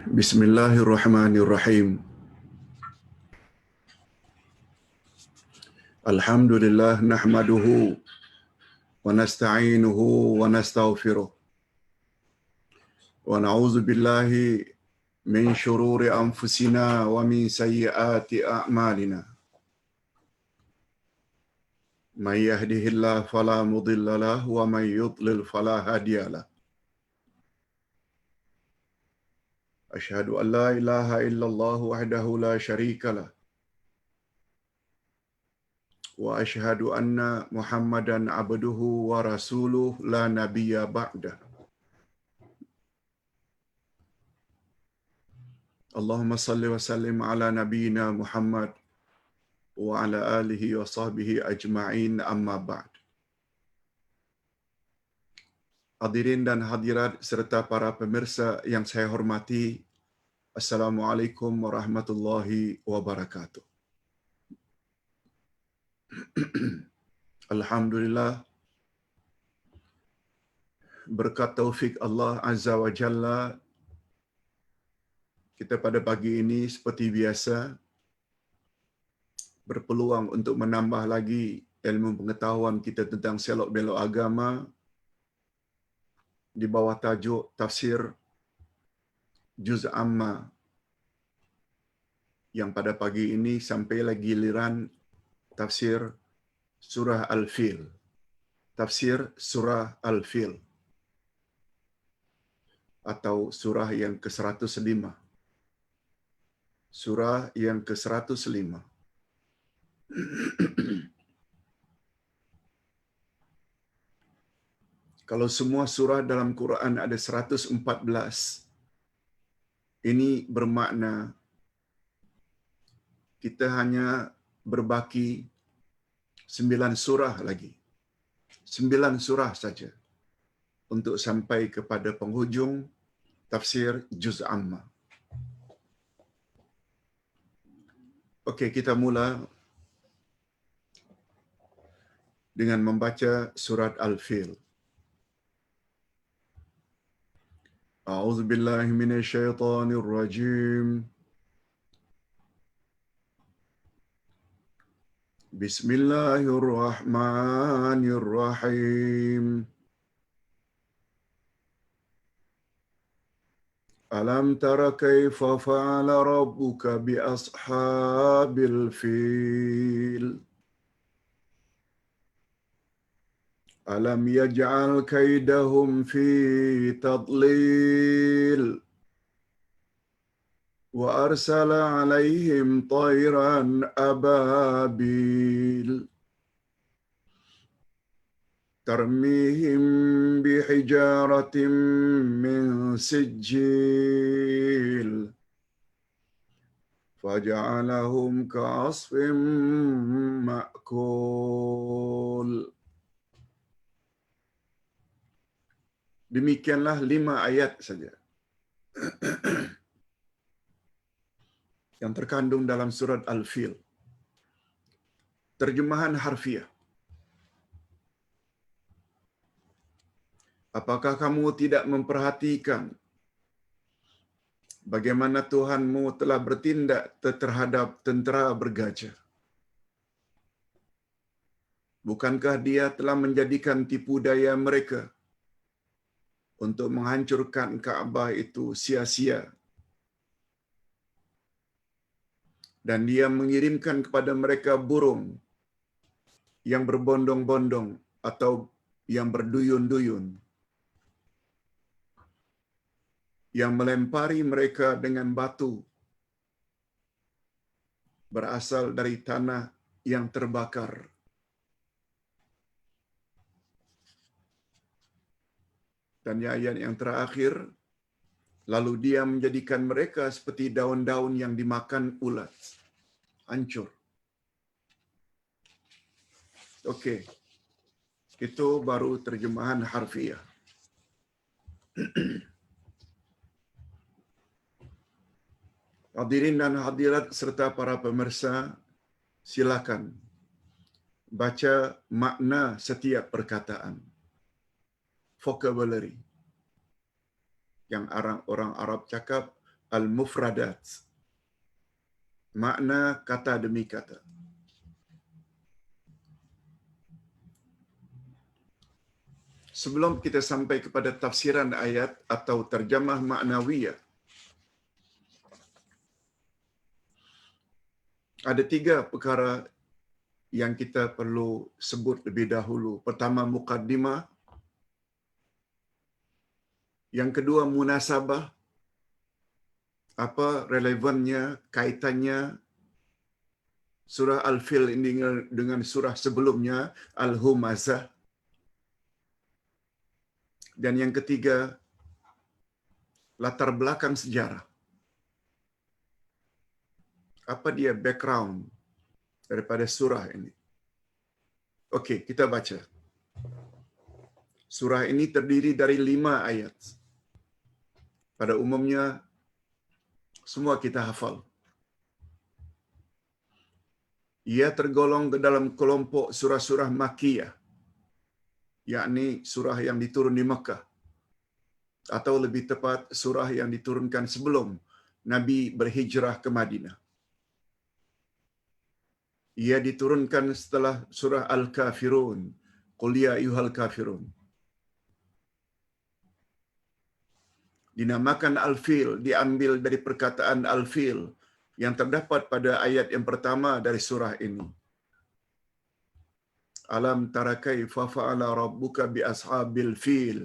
Bismillahirrahmanirrahim. Alhamdulillah nahmaduhu wa nasta'inuhu wa nastaghfiruh. Wa na'udzu billahi min syururi anfusina wa min sayyiati a'malina. May yahdihillahu fala mudilla lahu wa may yudlil fala hadiya lahu. Asyhadu an la ilaha illallah wahdahu la syarika lah. Wa asyhadu anna Muhammadan abduhu wa rasuluh la nabiyya ba'dah. Allahumma salli wa sallim ala nabiyyina Muhammad wa ala alihi wa sahbihi ajma'in amma ba'd. Hadirin dan hadirat serta para pemirsa yang saya hormati, Assalamualaikum warahmatullahi wabarakatuh. Alhamdulillah, berkat taufik Allah Azza wa Jalla, kita pada pagi ini seperti biasa berpeluang untuk menambah lagi ilmu pengetahuan kita tentang selok-belok agama di bawah tajuk tafsir Juz Amma, yang pada pagi ini sampai lagi giliran tafsir surah Al-Fil. Tafsir surah Al-Fil atau surah yang ke-105. Surah yang ke-105. Kalau semua surah dalam Quran ada 114, ini bermakna kita hanya berbaki 9 surah lagi. 9 surah saja untuk sampai kepada penghujung tafsir Juz Amma. Okey, kita mula dengan membaca surat Al-Fil. A'udzu billahi minasyaitonir rajim. Bismillahirrahmanirrahim. Alam tara kaifa fa'ala rabbuka bi ashabil fil. Alam yaj'al kaidahum fi tadlil. Wa arsala 'alaihim tayran ababil. Tarmihim bihijaratin min sijil. Faja'alahum ka'asfin ma'kul. Demikianlah 5 ayat saja yang terkandung dalam surat Al-Fil. Terjemahan harfiah. Apakah kamu tidak memperhatikan bagaimana Tuhanmu telah bertindak terhadap tentera bergajah? Bukankah Dia telah menjadikan tipu daya mereka untuk menghancurkan Kaabah itu sia-sia? Dan Dia mengirimkan kepada mereka burung yang berbondong-bondong atau yang berduyun-duyun, yang melempari mereka dengan batu berasal dari tanah yang terbakar. Dan ayat yang terakhir, lalu Dia menjadikan mereka seperti daun-daun yang dimakan ulat. Hancur. Okey. Itu baru terjemahan harfiah. Hadirin dan hadirat serta para pemirsa, silakan baca makna setiap perkataan. Vocabulary. Yang orang Arab cakap al-mufradat. Makna kata demi kata. Sebelum kita sampai kepada tafsiran ayat atau terjemah maknawiyah, ada 3 perkara yang kita perlu sebut lebih dahulu. Pertama, mukaddimah. Yang kedua, munasabah. Apa relevannya, kaitannya surah Al-Fil ini dengan surah sebelumnya, Al-Humazah. Dan yang ketiga, latar belakang sejarah. Apa dia background daripada surah ini? Okey, kita baca. Surah ini terdiri dari 5 ayat. Pada umumnya, semua kita hafal. Ia tergolong ke dalam kelompok surah-surah Makkiyah, yakni surah yang diturun di Makkah. Atau lebih tepat, surah yang diturunkan sebelum Nabi berhijrah ke Madinah. Ia diturunkan setelah surah Al-Kafirun. Qul ya ayyuhal kafirun. Dinamakan Al-Fil, diambil dari perkataan Al-Fil yang terdapat pada ayat yang pertama dari surah ini. Alam tara kaifa fa'ala rabbuka bi ashabil fil.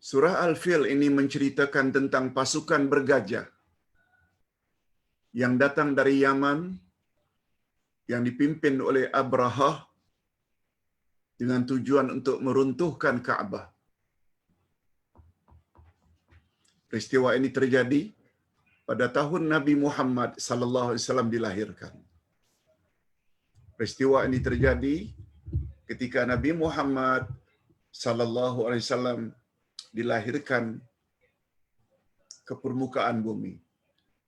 Surah Al-Fil ini menceritakan tentang pasukan bergajah yang datang dari Yaman yang dipimpin oleh Abrahah dengan tujuan untuk meruntuhkan Kaabah. Peristiwa ini terjadi pada tahun Nabi Muhammad sallallahu alaihi wasallam dilahirkan. Peristiwa ini terjadi ketika Nabi Muhammad sallallahu alaihi wasallam dilahirkan ke permukaan bumi.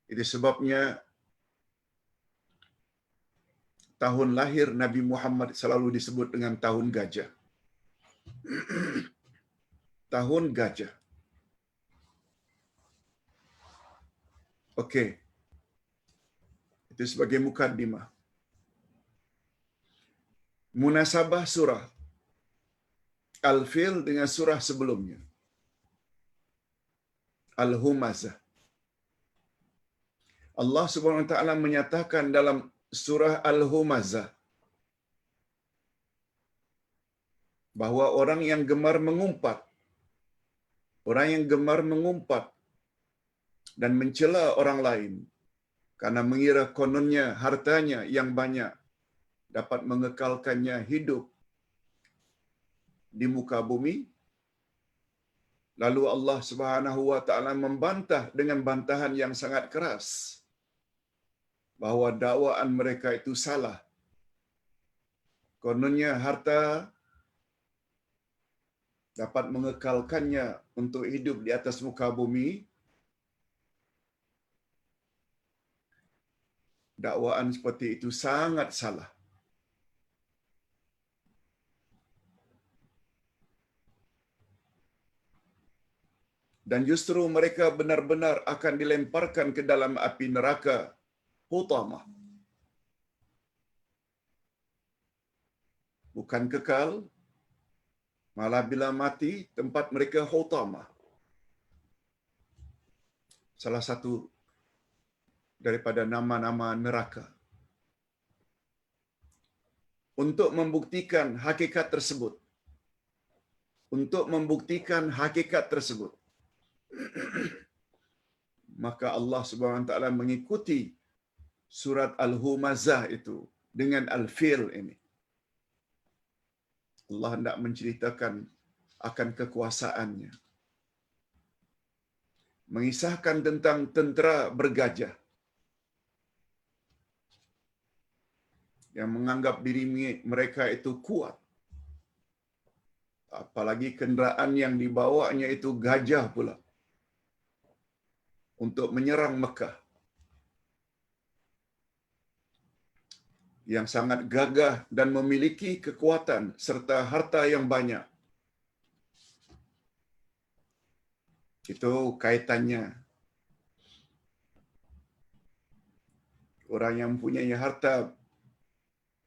Itu sebabnya tahun lahir Nabi Muhammad selalu disebut dengan tahun gajah. Tahun gajah. Okey. Itu sebagai mukaddimah. Munasabah surah Al-Fil dengan surah sebelumnya, Al-Humazah. Allah Subhanahu wa taala menyatakan dalam surah Al-Humazah bahwa orang yang gemar mengumpat dan mencela orang lain karena mengira kononnya hartanya yang banyak dapat mengekalkannya hidup di muka bumi. Lalu Allah Subhanahu wa taala membantah dengan bantahan yang sangat keras bahawa dakwaan mereka itu salah. Kononnya harta dapat mengekalkannya untuk hidup di atas muka bumi. Dakwaan seperti itu sangat salah. Dan justru mereka benar-benar akan dilemparkan ke dalam api neraka Hutamah. Bukan kekal, malah bila mati tempat mereka Hutamah. Salah satu daripada nama-nama neraka. Untuk membuktikan hakikat tersebut, maka Allah Subhanahu wa taala mengikuti surat Al-Humazah itu dengan Al-Fil ini. Allah hendak menceritakan akan kekuasaannya. Mengisahkan tentang tentera bergajah yang menganggap diri mereka itu kuat. Apalagi kenderaan yang dibawanya itu gajah pula. Untuk menyerang Mekah. Yang sangat gagah dan memiliki kekuatan serta harta yang banyak. Itu kaitannya. Orang yang mempunyai harta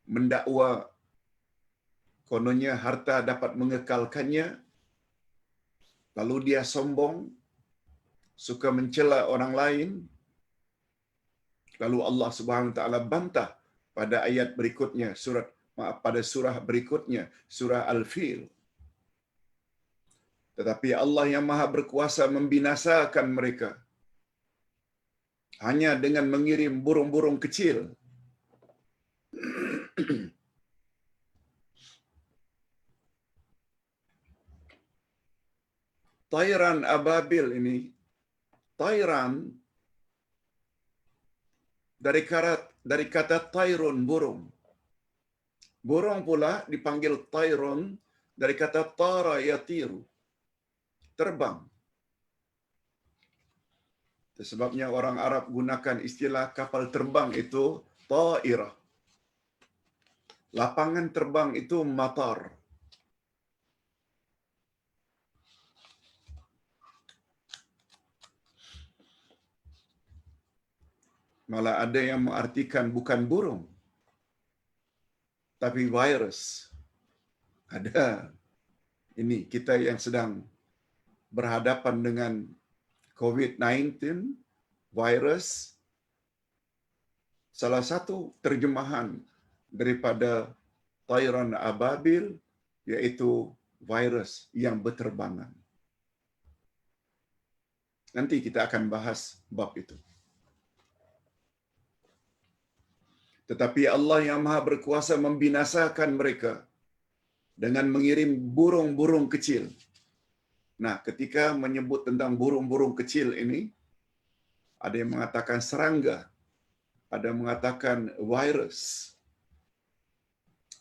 mendakwa kononnya harta dapat mengekalkannya, lalu dia sombong, suka mencela orang lain, lalu Allah Subhanahu wa taala bantah pada ayat berikutnya, pada surah berikutnya, surah Al-Fil. Tetapi Allah yang Maha berkuasa membinasakan mereka hanya dengan mengirim burung-burung kecil. Tayran ababil ini, tayran dari kata tayrun, burung. Burung pula dipanggil tayrun dari kata tara yatiru, terbang. Itu sebabnya orang Arab gunakan istilah kapal terbang itu ta'irah. Lapangan terbang itu matar. Malah ada yang mengartikan bukan burung, tapi virus. Ada. Ini kita yang sedang berhadapan dengan COVID-19, virus. Salah satu terjemahan daripada Tayran ababil yaitu virus yang berterbangan. Nanti kita akan bahas bab itu. Tetapi Allah yang Maha berkuasa membinasakan mereka dengan mengirim burung-burung kecil. Nah, ketika menyebut tentang burung-burung kecil ini, ada yang mengatakan serangga, ada yang mengatakan virus.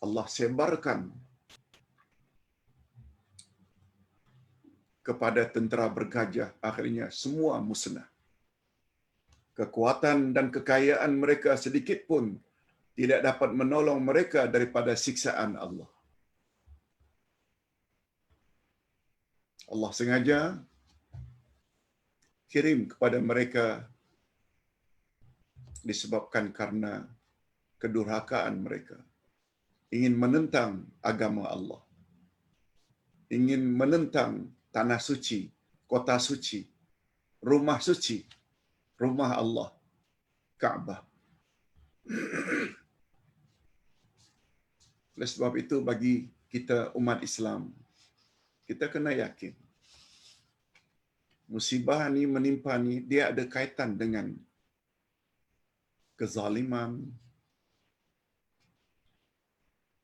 Allah sebarkan kepada tentera bergajah, akhirnya semua musnah. Kekuatan dan kekayaan mereka sedikit pun tidak dapat menolong mereka daripada siksaan Allah. Allah sengaja kirim kepada mereka disebabkan karena kedurhakaan mereka. Ingin menentang agama Allah. Ingin menentang tanah suci, kota suci, rumah suci, rumah Allah, Ka'bah. Oleh sebab itu bagi kita umat Islam, kita kena yakin musibah ni menimpa ni dia ada kaitan dengan kezaliman,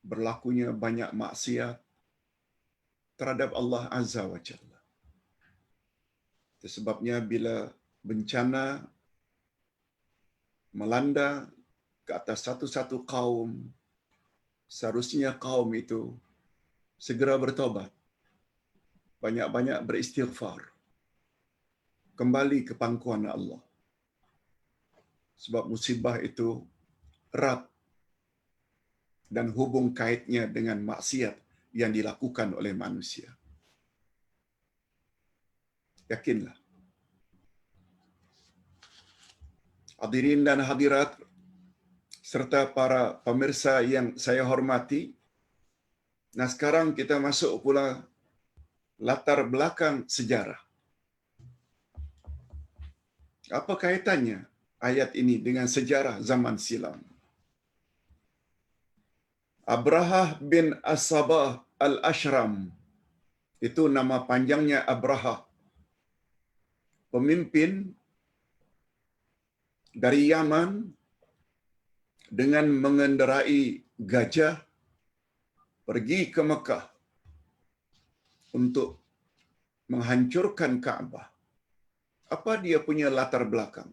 berlakunya banyak maksiat terhadap Allah Azza wa Jalla. Sebabnya bila bencana melanda ke atas satu-satu kaum, seharusnya kaum itu segera bertobat, banyak-banyak beristighfar, kembali ke pangkuan Allah. Sebab musibah itu erat dan hubung kaitnya dengan maksiat yang dilakukan oleh manusia. Yakinlah. Hadirin dan hadirat serta para pemirsa yang saya hormati, nah sekarang kita masuk pula latar belakang sejarah. Apa kaitannya ayat ini dengan sejarah zaman silam? Abrahah bin As-Sabah Al-Ashram, itu nama panjangnya Abrahah, pemimpin dari Yaman dengan mengendarai gajah pergi ke Mekah untuk menghancurkan Ka'bah. Apa dia punya latar belakang?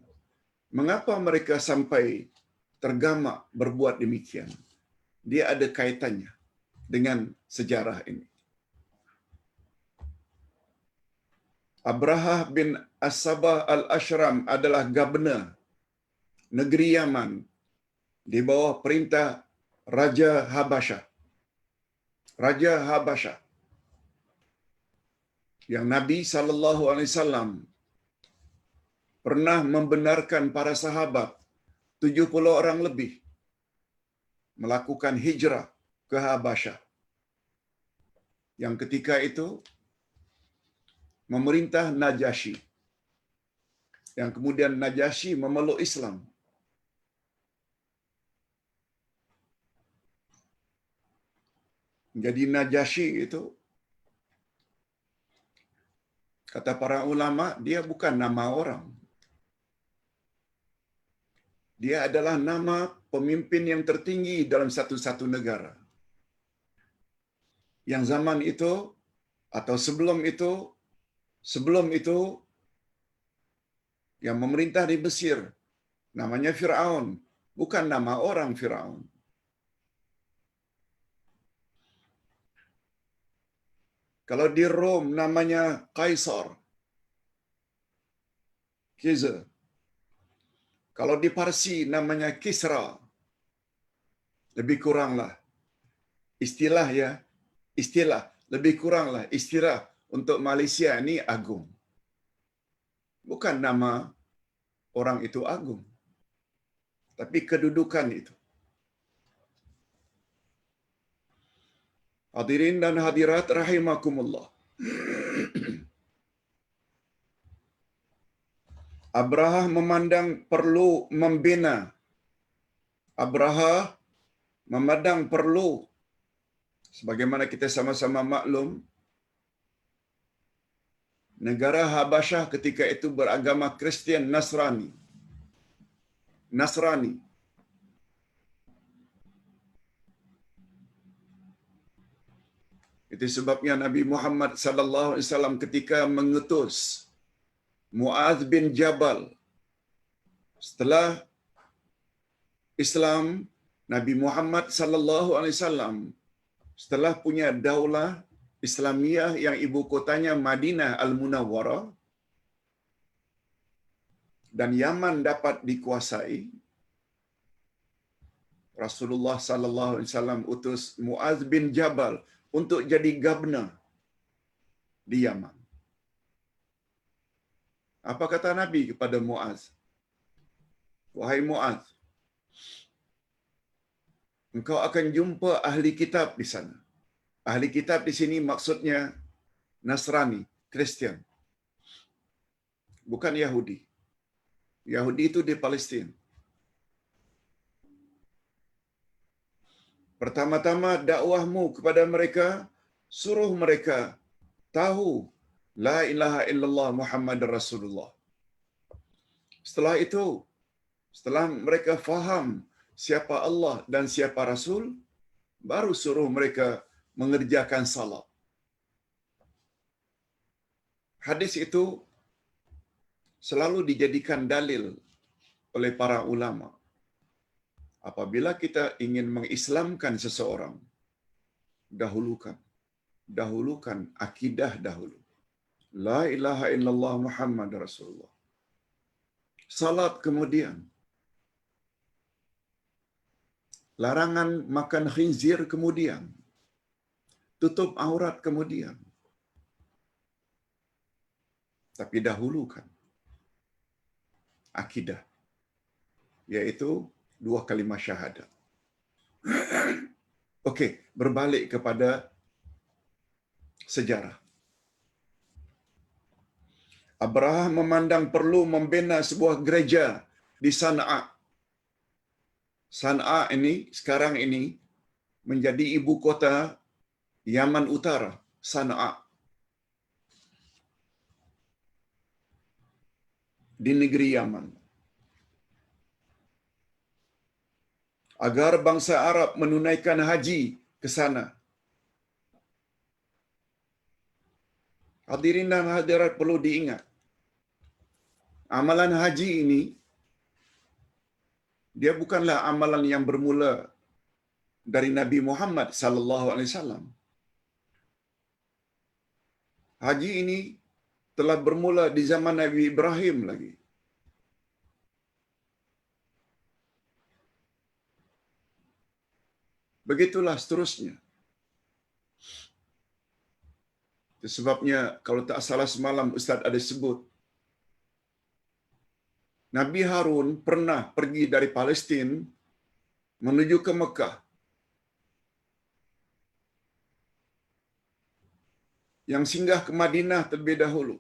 Mengapa mereka sampai tergamak berbuat demikian? Dia ada kaitannya dengan sejarah ini. Abrahah bin As-Sabah Al-Ashram adalah gubernur negeri Yaman di bawah perintah Raja Habasyah. Raja Habasyah. yang Nabi sallallahu alaihi wasallam pernah membenarkan para sahabat 70 orang lebih melakukan hijrah ke Habasyah. Yang ketika itu memerintah Najasyi. Yang kemudian Najasyi memeluk Islam. Jadi Najasyi itu, kata para ulama, dia bukan nama orang. Dia adalah nama pemimpin yang tertinggi dalam satu-satu negara. Yang zaman itu atau sebelum itu yang memerintah di Mesir namanya Firaun, bukan nama orang Firaun. Kalau di Rom namanya Kaisar, Caesar. Kalau di Parsi namanya Kisra. Lebih kuranglah istilah ya, istilah lebih kuranglah istilah untuk Malaysia ini agung. Bukan nama orang itu agung, tapi kedudukan itu. Hadirin dan hadirat rahimakumullah. Abraha memandang perlu membina. Abraha memandang perlu, sebagaimana kita sama-sama maklum, negara Habasyah ketika itu beragama Kristian Nasrani. Itu sebabnya Nabi Muhammad sallallahu alaihi wasallam ketika mengutus Muaz bin Jabal setelah Islam, Nabi Muhammad sallallahu alaihi wasallam setelah punya daulah Islamiyah yang ibu kotanya Madinah Al-Munawwarah dan Yaman dapat dikuasai, Rasulullah sallallahu alaihi wasallam utus Muaz bin Jabal untuk jadi governor di Yaman. Apa kata Nabi kepada Muaz? Wahai Muaz, engkau akan jumpa ahli kitab di sana. Ahli kitab di sini maksudnya Nasrani, Kristian. Bukan Yahudi. Yahudi itu di Palestin. Pertama-tama dakwahmu kepada mereka, suruh mereka tahu la ilaha illallah Muhammad Rasulullah. Setelah itu, setelah mereka faham siapa Allah dan siapa Rasul, baru suruh mereka mengerjakan salat. Hadis itu selalu dijadikan dalil oleh para ulama. Apabila kita ingin mengislamkan seseorang, dahulukan akidah dahulu. La ilaha illallah Muhammad Rasulullah. Salat kemudian. Larangan makan khinzir kemudian. Tutup aurat kemudian. Tapi dahulukan akidah, yaitu 2 kalimah syahadat. Okey, berbalik kepada sejarah. Abraha memandang perlu membina sebuah gereja di Sana'a. Sana'a ini sekarang ini menjadi ibu kota Yaman Utara, Sana'a. Di negeri Yaman. Agar bangsa Arab menunaikan haji ke sana. Hadirin dan hadirat perlu diingat, amalan haji ini dia bukanlah amalan yang bermula dari Nabi Muhammad sallallahu alaihi wasallam. Haji ini telah bermula di zaman Nabi Ibrahim lagi. Begitulah seterusnya. Itu sebabnya kalau tak salah semalam Ustaz ada sebut, Nabi Harun pernah pergi dari Palestin menuju ke Mekah. Yang singgah ke Madinah terlebih dahulu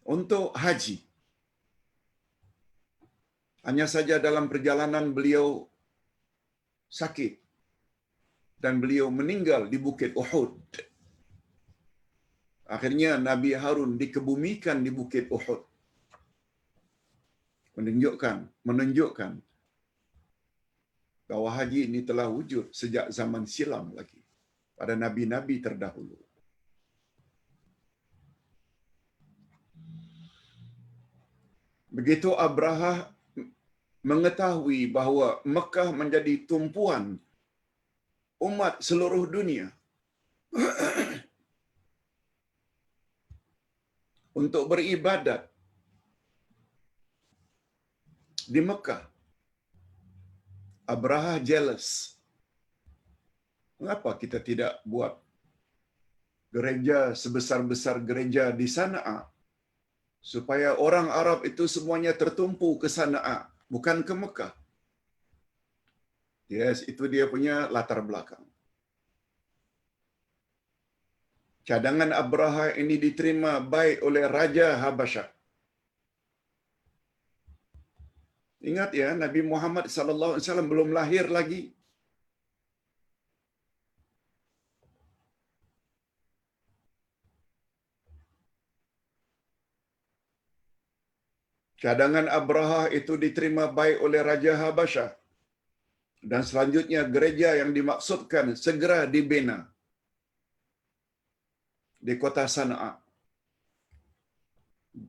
untuk haji. Hanya saja dalam perjalanan beliau sakit dan beliau meninggal di Bukit Uhud. Akhirnya Nabi Harun dikebumikan di Bukit Uhud. Menunjukkan bahawa haji ini telah wujud sejak zaman silam lagi pada nabi-nabi terdahulu. Begitu Abraha mengetahui bahawa Mekah menjadi tumpuan umat seluruh dunia untuk beribadat di Mekah, Abraha jealous. Mengapa kita tidak buat gereja sebesar-besar gereja di Sana'a, supaya orang Arab itu semuanya tertumpu ke Sana'a, bukan ke Mekah? Yes, itu dia punya latar belakang. Cadangan Abraha ini diterima baik oleh Raja Habasyah. Ingat ya, Nabi Muhammad SAW belum lahir lagi. Cadangan Abraha itu diterima baik oleh Raja Habasyah. Dan selanjutnya gereja yang dimaksudkan segera dibina di kota Sana'a.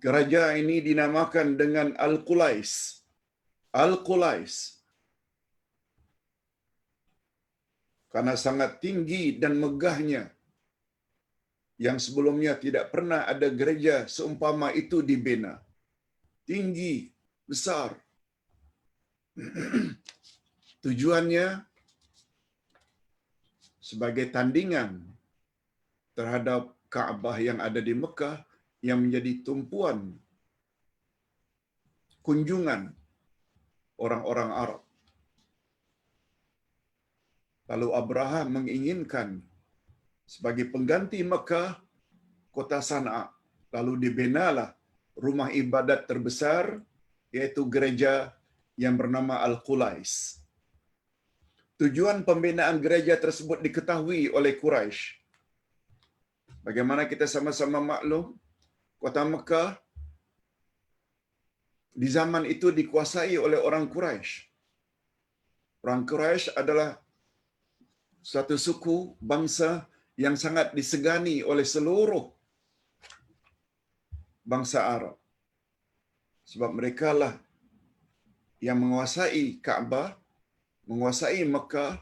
Gereja ini dinamakan dengan Al-Qulais. Al-Qulais. Karena sangat tinggi dan megahnya, yang sebelumnya tidak pernah ada gereja seumpama itu dibina. Tinggi, besar. Tujuannya sebagai tandingan terhadap Kaabah yang ada di Mekah, yang menjadi tumpuan kunjungan orang-orang Arab. Lalu Abraham menginginkan sebagai pengganti Mekah, kota Sana'a. Lalu dibinalah rumah ibadat terbesar, yaitu gereja yang bernama Al-Qulais. Tujuan pembinaan gereja tersebut diketahui oleh Quraisy. Bagaimana kita sama-sama maklum, kota Mekah di zaman itu dikuasai oleh orang Quraisy. Orang Quraisy adalah satu suku bangsa yang sangat disegani oleh seluruh bangsa Arab. Sebab mereka lah yang menguasai Kaabah, menguasai Mekah.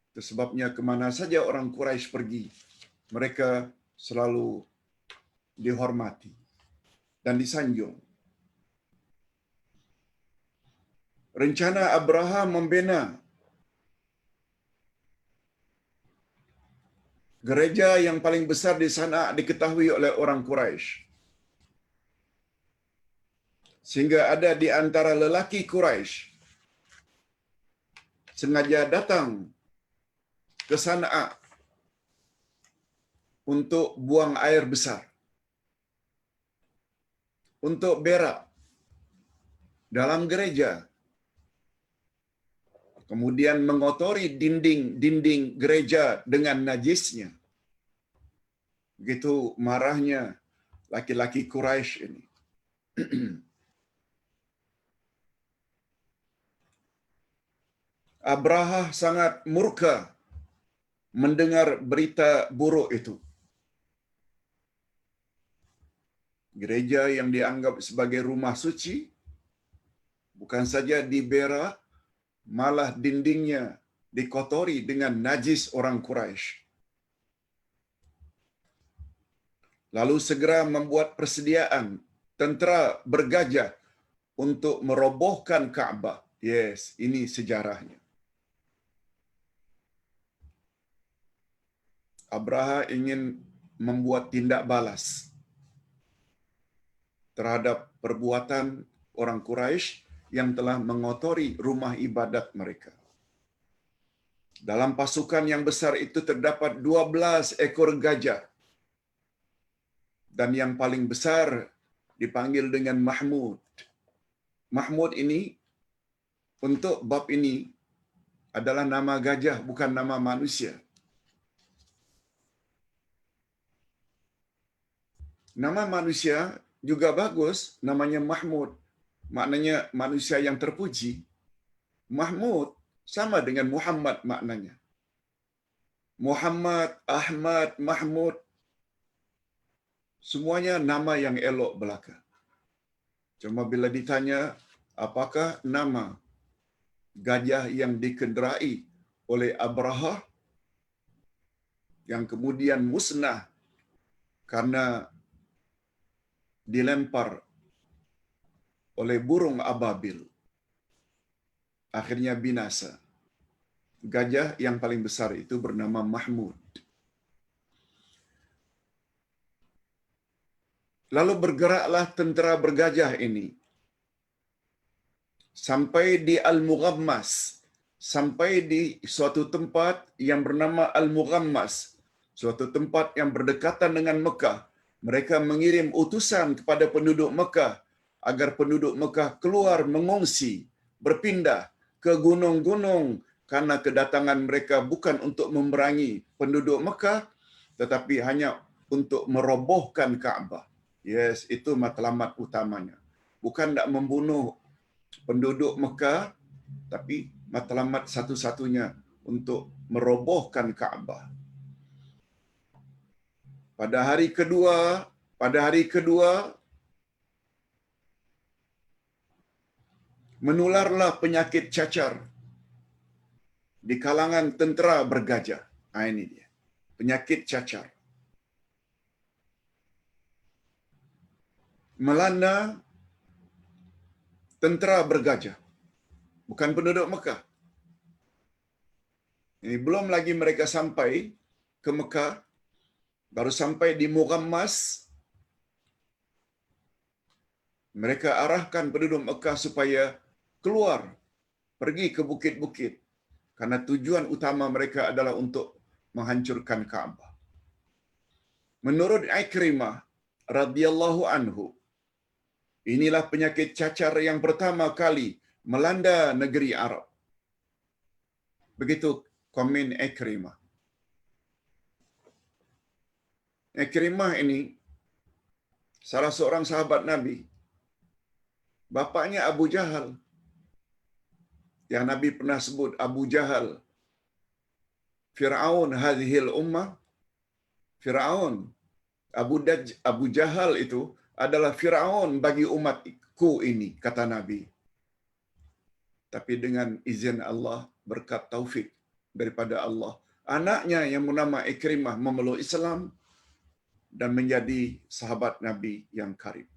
Itu sebabnya kemana saja orang Quraisy pergi, mereka selalu dihormati dan disanjung. Rencana Abraham membina gereja yang paling besar di sana diketahui oleh orang Quraisy. Sehingga ada di antara lelaki Quraisy sengaja datang ke Sana'a untuk buang air besar, untuk berak dalam gereja, kemudian mengotori dinding gereja dengan najisnya. Begitu marahnya laki-laki Quraisy ini. Abraha sangat murka mendengar berita buruk itu. Gereja yang dianggap sebagai rumah suci bukan saja diberak, malah dindingnya dikotori dengan najis orang Quraisy. Lalu segera membuat persediaan tentera bergajah untuk merobohkan Kaabah. Yes, ini sejarahnya. Abraha ingin membuat tindak balas terhadap perbuatan orang Quraisy yang telah mengotori rumah ibadat mereka. Dalam pasukan yang besar itu terdapat 12 ekor gajah. Dan yang paling besar dipanggil dengan Mahmud. Mahmud ini untuk bab ini adalah nama gajah, bukan nama manusia. Nama manusia juga bagus, namanya Mahmud. Maknanya manusia yang terpuji. Mahmud sama dengan Muhammad maknanya. Muhammad, Ahmad, Mahmud, semuanya nama yang elok belaka. Cuma bila ditanya, apakah nama gajah yang dikenderai oleh Abraha yang kemudian musnah karena dilempar oleh burung ababil, akhirnya binasa. Gajah yang paling besar itu bernama Mahmud. Lalu bergeraklah tentera bergajah ini sampai di Al-Mughammas, sampai di suatu tempat yang bernama Al-Mughammas, suatu tempat yang berdekatan dengan Mekah. Mereka mengirim utusan kepada penduduk Mekah agar penduduk Mekah keluar mengungsi, berpindah ke gunung-gunung karena kedatangan mereka bukan untuk memerangi penduduk Mekah tetapi hanya untuk merobohkan Kaabah. Yes, itu matlamat utamanya. Bukan nak membunuh penduduk Mekah, tapi matlamat satu-satunya untuk merobohkan Kaabah. Pada hari kedua menularlah penyakit cacar di kalangan tentera bergajah. Ini dia. Penyakit cacar. Melanda tentera bergajah. Bukan penduduk Mekah. Ini belum lagi mereka sampai ke Mekah, baru sampai di Mughammas. Mereka arahkan penduduk Mekah supaya keluar, pergi ke bukit-bukit. Karena tujuan utama mereka adalah untuk menghancurkan Kaabah. Menurut Ikrimah radhiyallahu anhu, inilah penyakit cacar yang pertama kali melanda negeri Arab. Begitu komen Ikrimah. Ikrimah ini salah seorang sahabat Nabi. Bapaknya Abu Jahal. Yang Nabi pernah sebut Abu Jahal. Fir'aun hadhil ummah. Fir'aun. Abu Jahal itu adalah Fir'aun bagi umatku ini, kata Nabi. Tapi dengan izin Allah, berkat taufik daripada Allah, anaknya yang bernama Ikrimah memeluk Islam dan menjadi sahabat Nabi yang karib.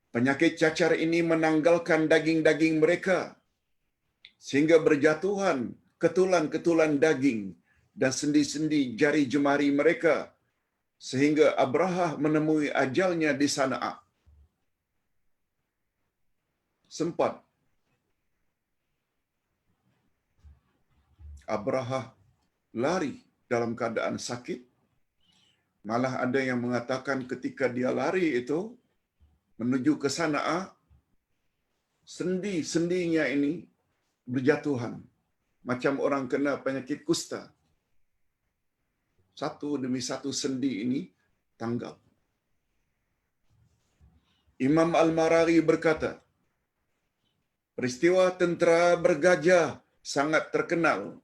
Penyakit cacar ini menanggalkan daging-daging mereka sehingga berjatuhan ketulan-ketulan daging dan sendi-sendi jari jemari mereka sehingga Abraha menemui ajalnya di Sana'a. Sempat Abraha lari dalam keadaan sakit. Malah ada yang mengatakan ketika dia lari itu menuju ke Sana'a, sendi-sendinya ini berjatuhan. Macam orang kena penyakit kusta. Satu demi satu sendi ini tanggap. Imam Al-Marari berkata, peristiwa tentera bergajah sangat terkenal.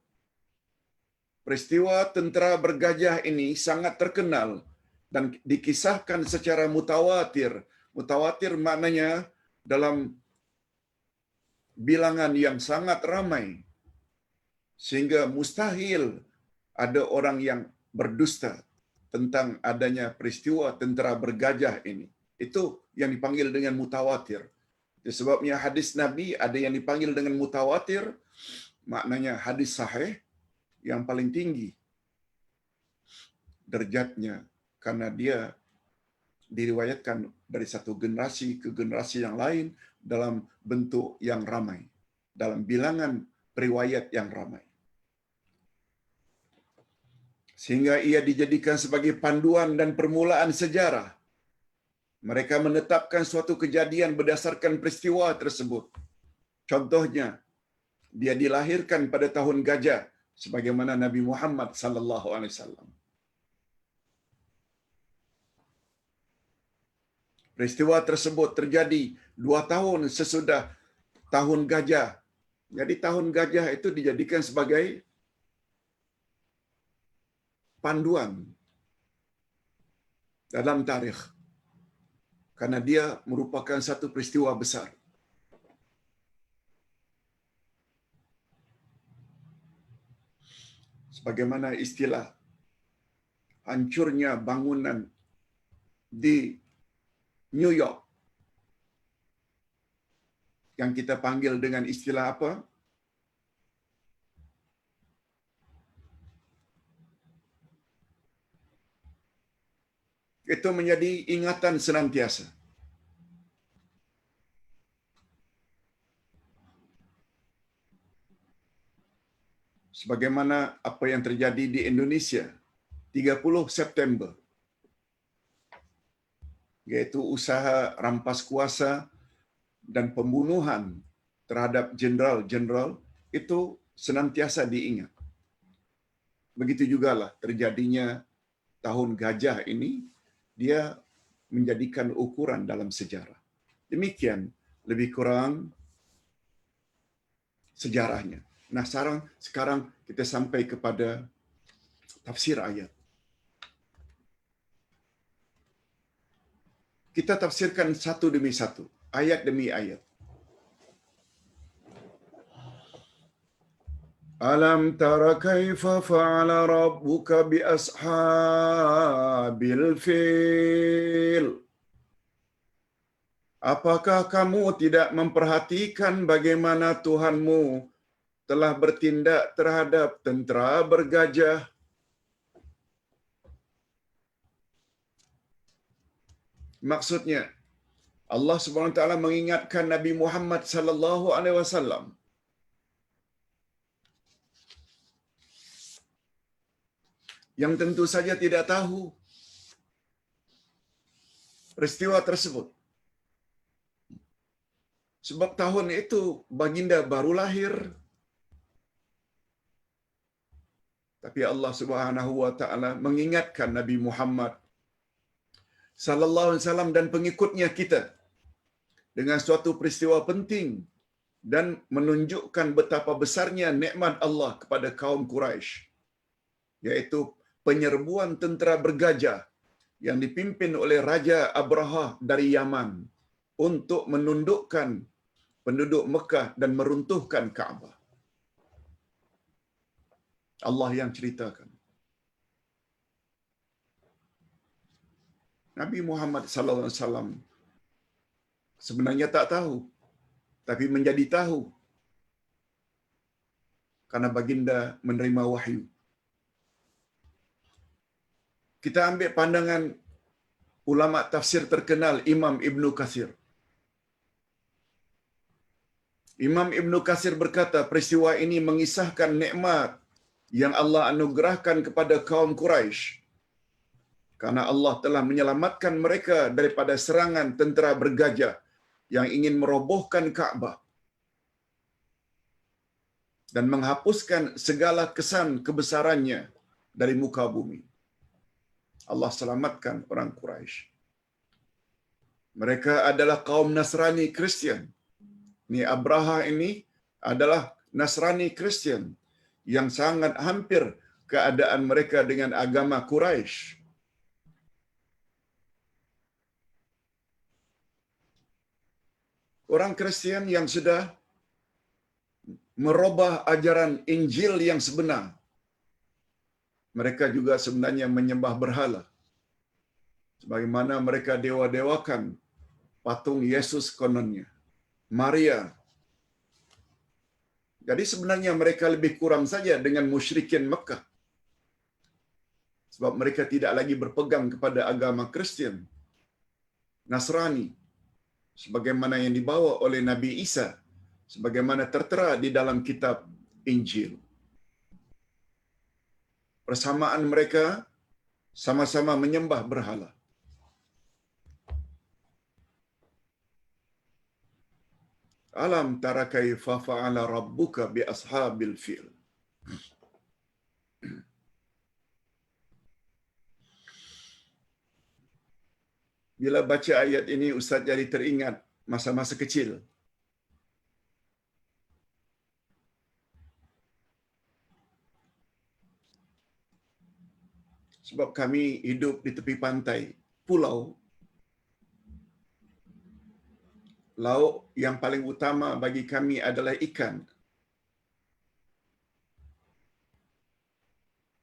Peristiwa tentera bergajah ini sangat terkenal dan dikisahkan secara mutawatir. Mutawatir maknanya dalam bilangan yang sangat ramai. Sehingga mustahil ada orang yang berdusta tentang adanya peristiwa tentera bergajah ini. Itu yang dipanggil dengan mutawatir. Sebabnya hadis Nabi ada yang dipanggil dengan mutawatir, maknanya hadis sahih, yang paling tinggi derajatnya, karena dia diriwayatkan dari satu generasi ke generasi yang lain dalam bentuk yang ramai, dalam bilangan riwayat yang ramai. Sehingga ia dijadikan sebagai panduan dan permulaan sejarah. Mereka menetapkan suatu kejadian berdasarkan peristiwa tersebut. Contohnya, dia dilahirkan pada tahun gajah sebagaimana Nabi Muhammad sallallahu alaihi wasallam. Peristiwa tersebut terjadi 2 tahun sesudah tahun gajah. Jadi tahun gajah itu dijadikan sebagai panduan dalam tarikh, karena dia merupakan satu peristiwa besar. Sebagaimana istilah hancurnya bangunan di New York yang kita panggil dengan istilah apa? Itu menjadi ingatan senantiasa. Sebagaimana apa yang terjadi di Indonesia 30 September, yaitu usaha rampas kuasa dan pembunuhan terhadap jenderal-jenderal, itu senantiasa diingat. Begitu jugalah terjadinya tahun gajah ini, dia menjadikan ukuran dalam sejarah. Demikian lebih kurang sejarahnya. Nah, sekarang kita sampai kepada tafsir ayat. Kita tafsirkan satu demi satu, ayat demi ayat. Alam tara kaifa fa'ala rabbuka bi ashabil fil. Apakah kamu tidak memperhatikan bagaimana Tuhanmu telah bertindak terhadap tentera bergajah? Maksudnya, Allah Subhanahu wa taala mengingatkan Nabi Muhammad sallallahu alaihi wasallam yang tentu saja tidak tahu peristiwa tersebut. Sebab tahun itu baginda baru lahir. Tapi Allah Subhanahu wa taala mengingatkan Nabi Muhammad sallallahu alaihi wasallam dan pengikutnya kita dengan suatu peristiwa penting dan menunjukkan betapa besarnya nikmat Allah kepada kaum Quraisy, yaitu penyerbuan tentera bergajah yang dipimpin oleh Raja Abraha dari Yaman untuk menundukkan penduduk Mekah dan meruntuhkan Kaabah. Allah yang ceritakan. Nabi Muhammad sallallahu alaihi wasallam sebenarnya tak tahu, tapi menjadi tahu karena baginda menerima wahyu. Kita ambil pandangan ulama tafsir terkenal Imam Ibnu Katsir. Imam Ibnu Katsir berkata, peristiwa ini mengisahkan nikmat yang Allah anugerahkan kepada kaum Quraisy karena Allah telah menyelamatkan mereka daripada serangan tentera bergajah yang ingin merobohkan Kaabah dan menghapuskan segala kesan kebesarannya dari muka bumi. Allah selamatkan orang Quraisy. Mereka adalah kaum Nasrani Kristian. Ni Abraha ini adalah Nasrani Kristian yang sangat hampir keadaan mereka dengan agama Quraisy. Orang Kristian yang sudah merubah ajaran Injil yang sebenar. Mereka juga sebenarnya menyembah berhala. Sebagaimana mereka dewa-dewakan patung Yesus kononnya. Maria Jadi sebenarnya mereka lebih kurang saja dengan musyrikin Mekah. Sebab mereka tidak lagi berpegang kepada agama Kristian, Nasrani, sebagaimana yang dibawa oleh Nabi Isa, sebagaimana tertera di dalam kitab Injil. Persamaan mereka sama-sama menyembah berhala. Alam tara kaifa fa'ala rabbuka bi ashabil fil. Bila baca ayat ini, Ustaz jadi teringat masa-masa kecil. Sebab kami hidup di tepi pantai, pulau. Lauk yang paling utama bagi kami adalah ikan.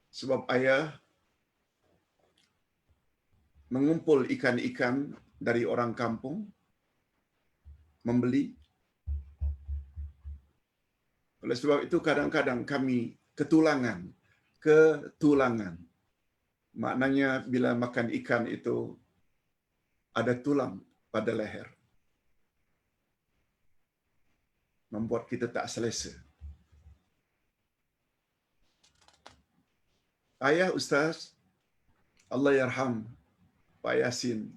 Sebab ayah mengumpul ikan-ikan dari orang kampung, membeli. Oleh sebab itu kadang-kadang kami ketulangan. Ketulangan. Maknanya bila makan ikan itu ada tulang pada leher. Membuat kita tak selesa. Ayah Ustaz, Allah yarham Pak Yasin,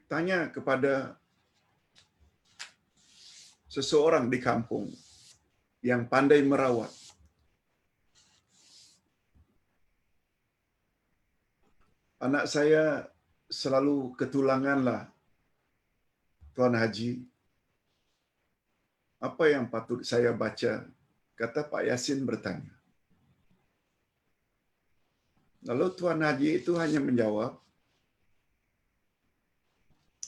tanya kepada seseorang di kampung yang pandai merawat. Anak saya selalu ketulanganlah, Tuan Haji. Apa yang patut saya baca? Kata Pak Yasin bertanya. Lalu Tuan Haji itu hanya menjawab,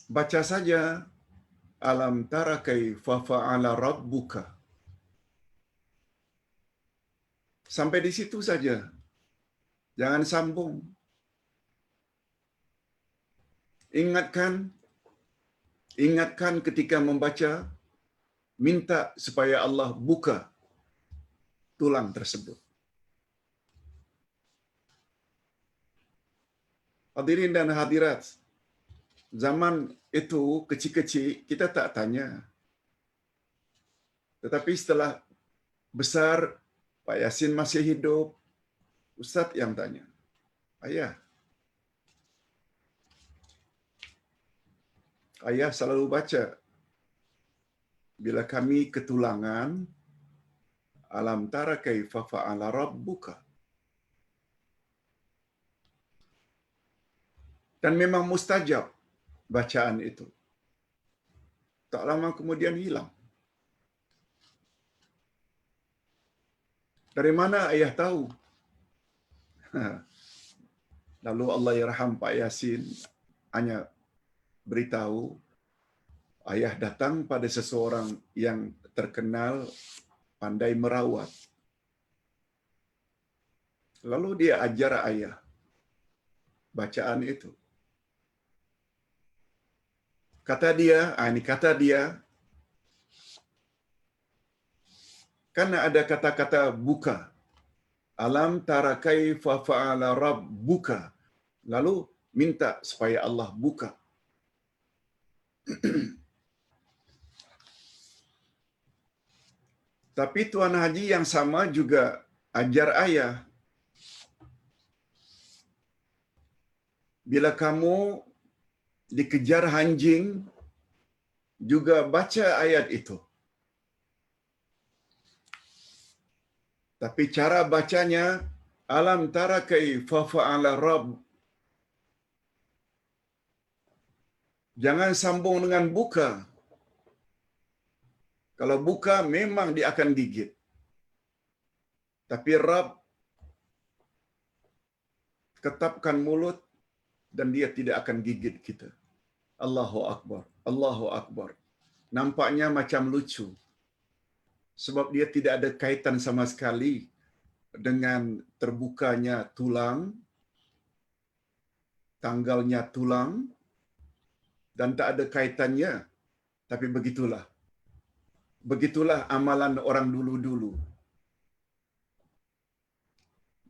baca saja alam tara kaifa fa'ala rabbuka. Sampai di situ saja. Jangan sambung. Ingatkan ketika membaca, minta supaya Allah buka tulang tersebut. Hadirin dan hadirat, zaman itu kecil-kecil kita tak tanya. Tetapi setelah besar, Pak Yasin masih hidup, Ustaz yang tanya. Ayah selalu baca. Bila kami ketulangan, alam tara kaifa fa'ala rabbuka. Dan memang mustajab bacaan itu. Tak lama kemudian hilang. Dari mana ayah tahu? Lalu Allah yarham Pak Yasin hanya beritahu, ayah datang pada seseorang yang terkenal pandai merawat. Lalu dia ajar ayah bacaan itu. Ini kata dia, kan ada kata-kata buka. Alam tara kaifa fa'ala rabbuka. Lalu minta supaya Allah buka. Tapi Tuan Haji yang sama juga ajar ayah. Bila kamu dikejar anjing, juga baca ayat itu. Tapi cara bacanya, alam tara kaifa fa'ala rabb. Jangan sambung dengan buka. Kalau buka, memang dia akan gigit. Tapi Rabb ketapkan mulut dan dia tidak akan gigit kita. Allahu Akbar. Allahu Akbar. Nampaknya macam lucu. Sebab dia tidak ada kaitan sama sekali dengan terbukanya tulang. tanggalnya tulang dan tak ada kaitannya. Tapi begitulah. Begitulah amalan orang dulu-dulu.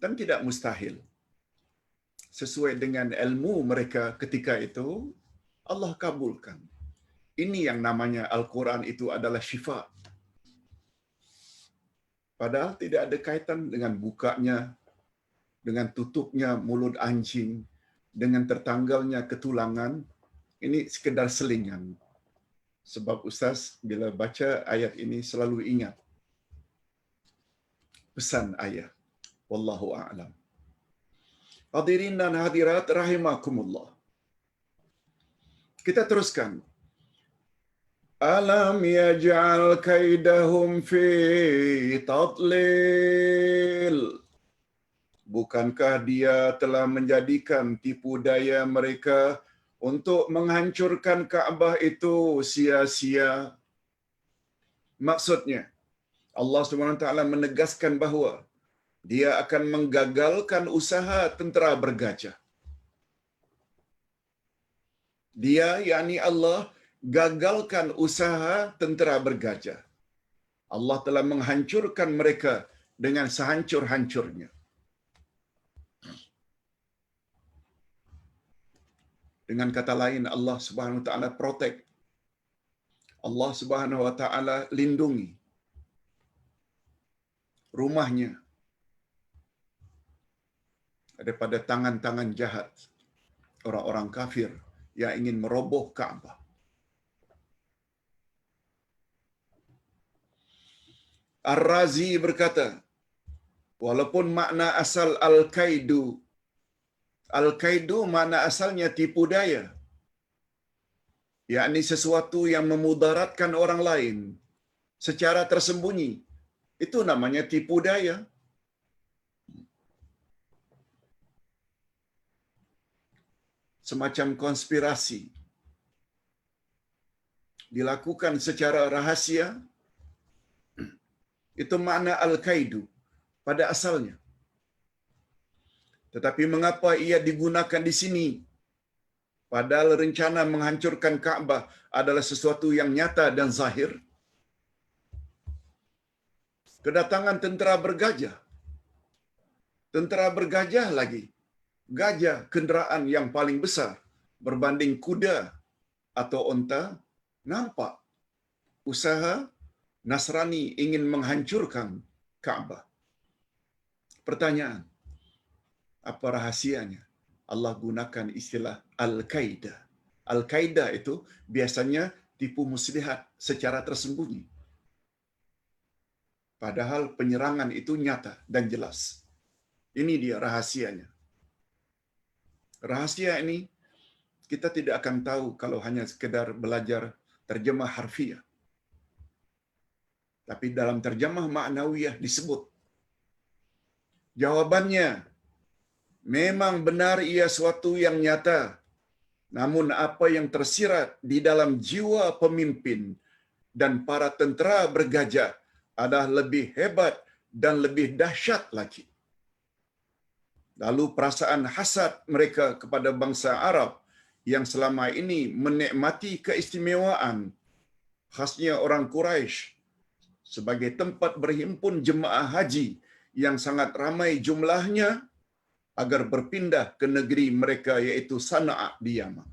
Dan tidak mustahil. Sesuai dengan ilmu mereka ketika itu, Allah kabulkan. Ini yang namanya Al-Quran itu adalah syifa. Padahal tidak ada kaitan dengan bukanya, dengan tutupnya mulut anjing, dengan tertanggalnya ketulangan. Ini sekedar selingan. Sebab Ustaz bila baca ayat ini selalu ingat pesan ayah. Wallahu a'lam. Hadirin dan hadirat rahimakumullah. Kita teruskan. Alam yaj'al kaidahum fi tadlil. Bukankah dia telah menjadikan tipu daya mereka untuk menghancurkan Kaabah itu sia-sia? Maksudnya, Allah SWT menegaskan bahawa dia akan menggagalkan usaha tentera bergajah. Dia, yakni Allah, gagalkan usaha tentera bergajah. Allah telah menghancurkan mereka dengan sehancur-hancurnya. Dengan kata lain, Allah Subhanahu wa taala protect. Allah Subhanahu wa taala lindungi rumahnya daripada tangan-tangan jahat orang-orang kafir yang ingin meroboh Kaabah. Ar-Razi berkata, walaupun makna asal Al-Kaidu makna asalnya tipu daya, yakni sesuatu yang memudaratkan orang lain secara tersembunyi. Itu namanya tipu daya. Semacam konspirasi. Dilakukan secara rahasia. Itu makna Al-Kaidu pada asalnya. Tetapi mengapa ia digunakan di sini? Padahal rencana menghancurkan Kaabah adalah sesuatu yang nyata dan zahir. Kedatangan tentera bergajah. Tentera bergajah lagi. Gajah kenderaan yang paling besar berbanding kuda atau unta. Nampak usaha Nasrani ingin menghancurkan Kaabah. Pertanyaan, apa rahasianya? Allah gunakan istilah Al-Qaeda. Al-Qaeda itu biasanya tipu muslihat secara tersembunyi. Padahal penyerangan itu nyata dan jelas. Ini dia rahasianya. Rahasia ini kita tidak akan tahu kalau hanya sekedar belajar terjemah harfiah. Tapi dalam terjemah ma'nawiyah disebut. Jawabannya, memang benar ia suatu yang nyata. Namun apa yang tersirat di dalam jiwa pemimpin dan para tentera bergajah adalah lebih hebat dan lebih dahsyat lagi. Lalu perasaan hasad mereka kepada bangsa Arab yang selama ini menikmati keistimewaan khasnya orang Quraisy sebagai tempat berhimpun jemaah haji yang sangat ramai jumlahnya agar berpindah ke negeri mereka yaitu Sana'a di Yaman.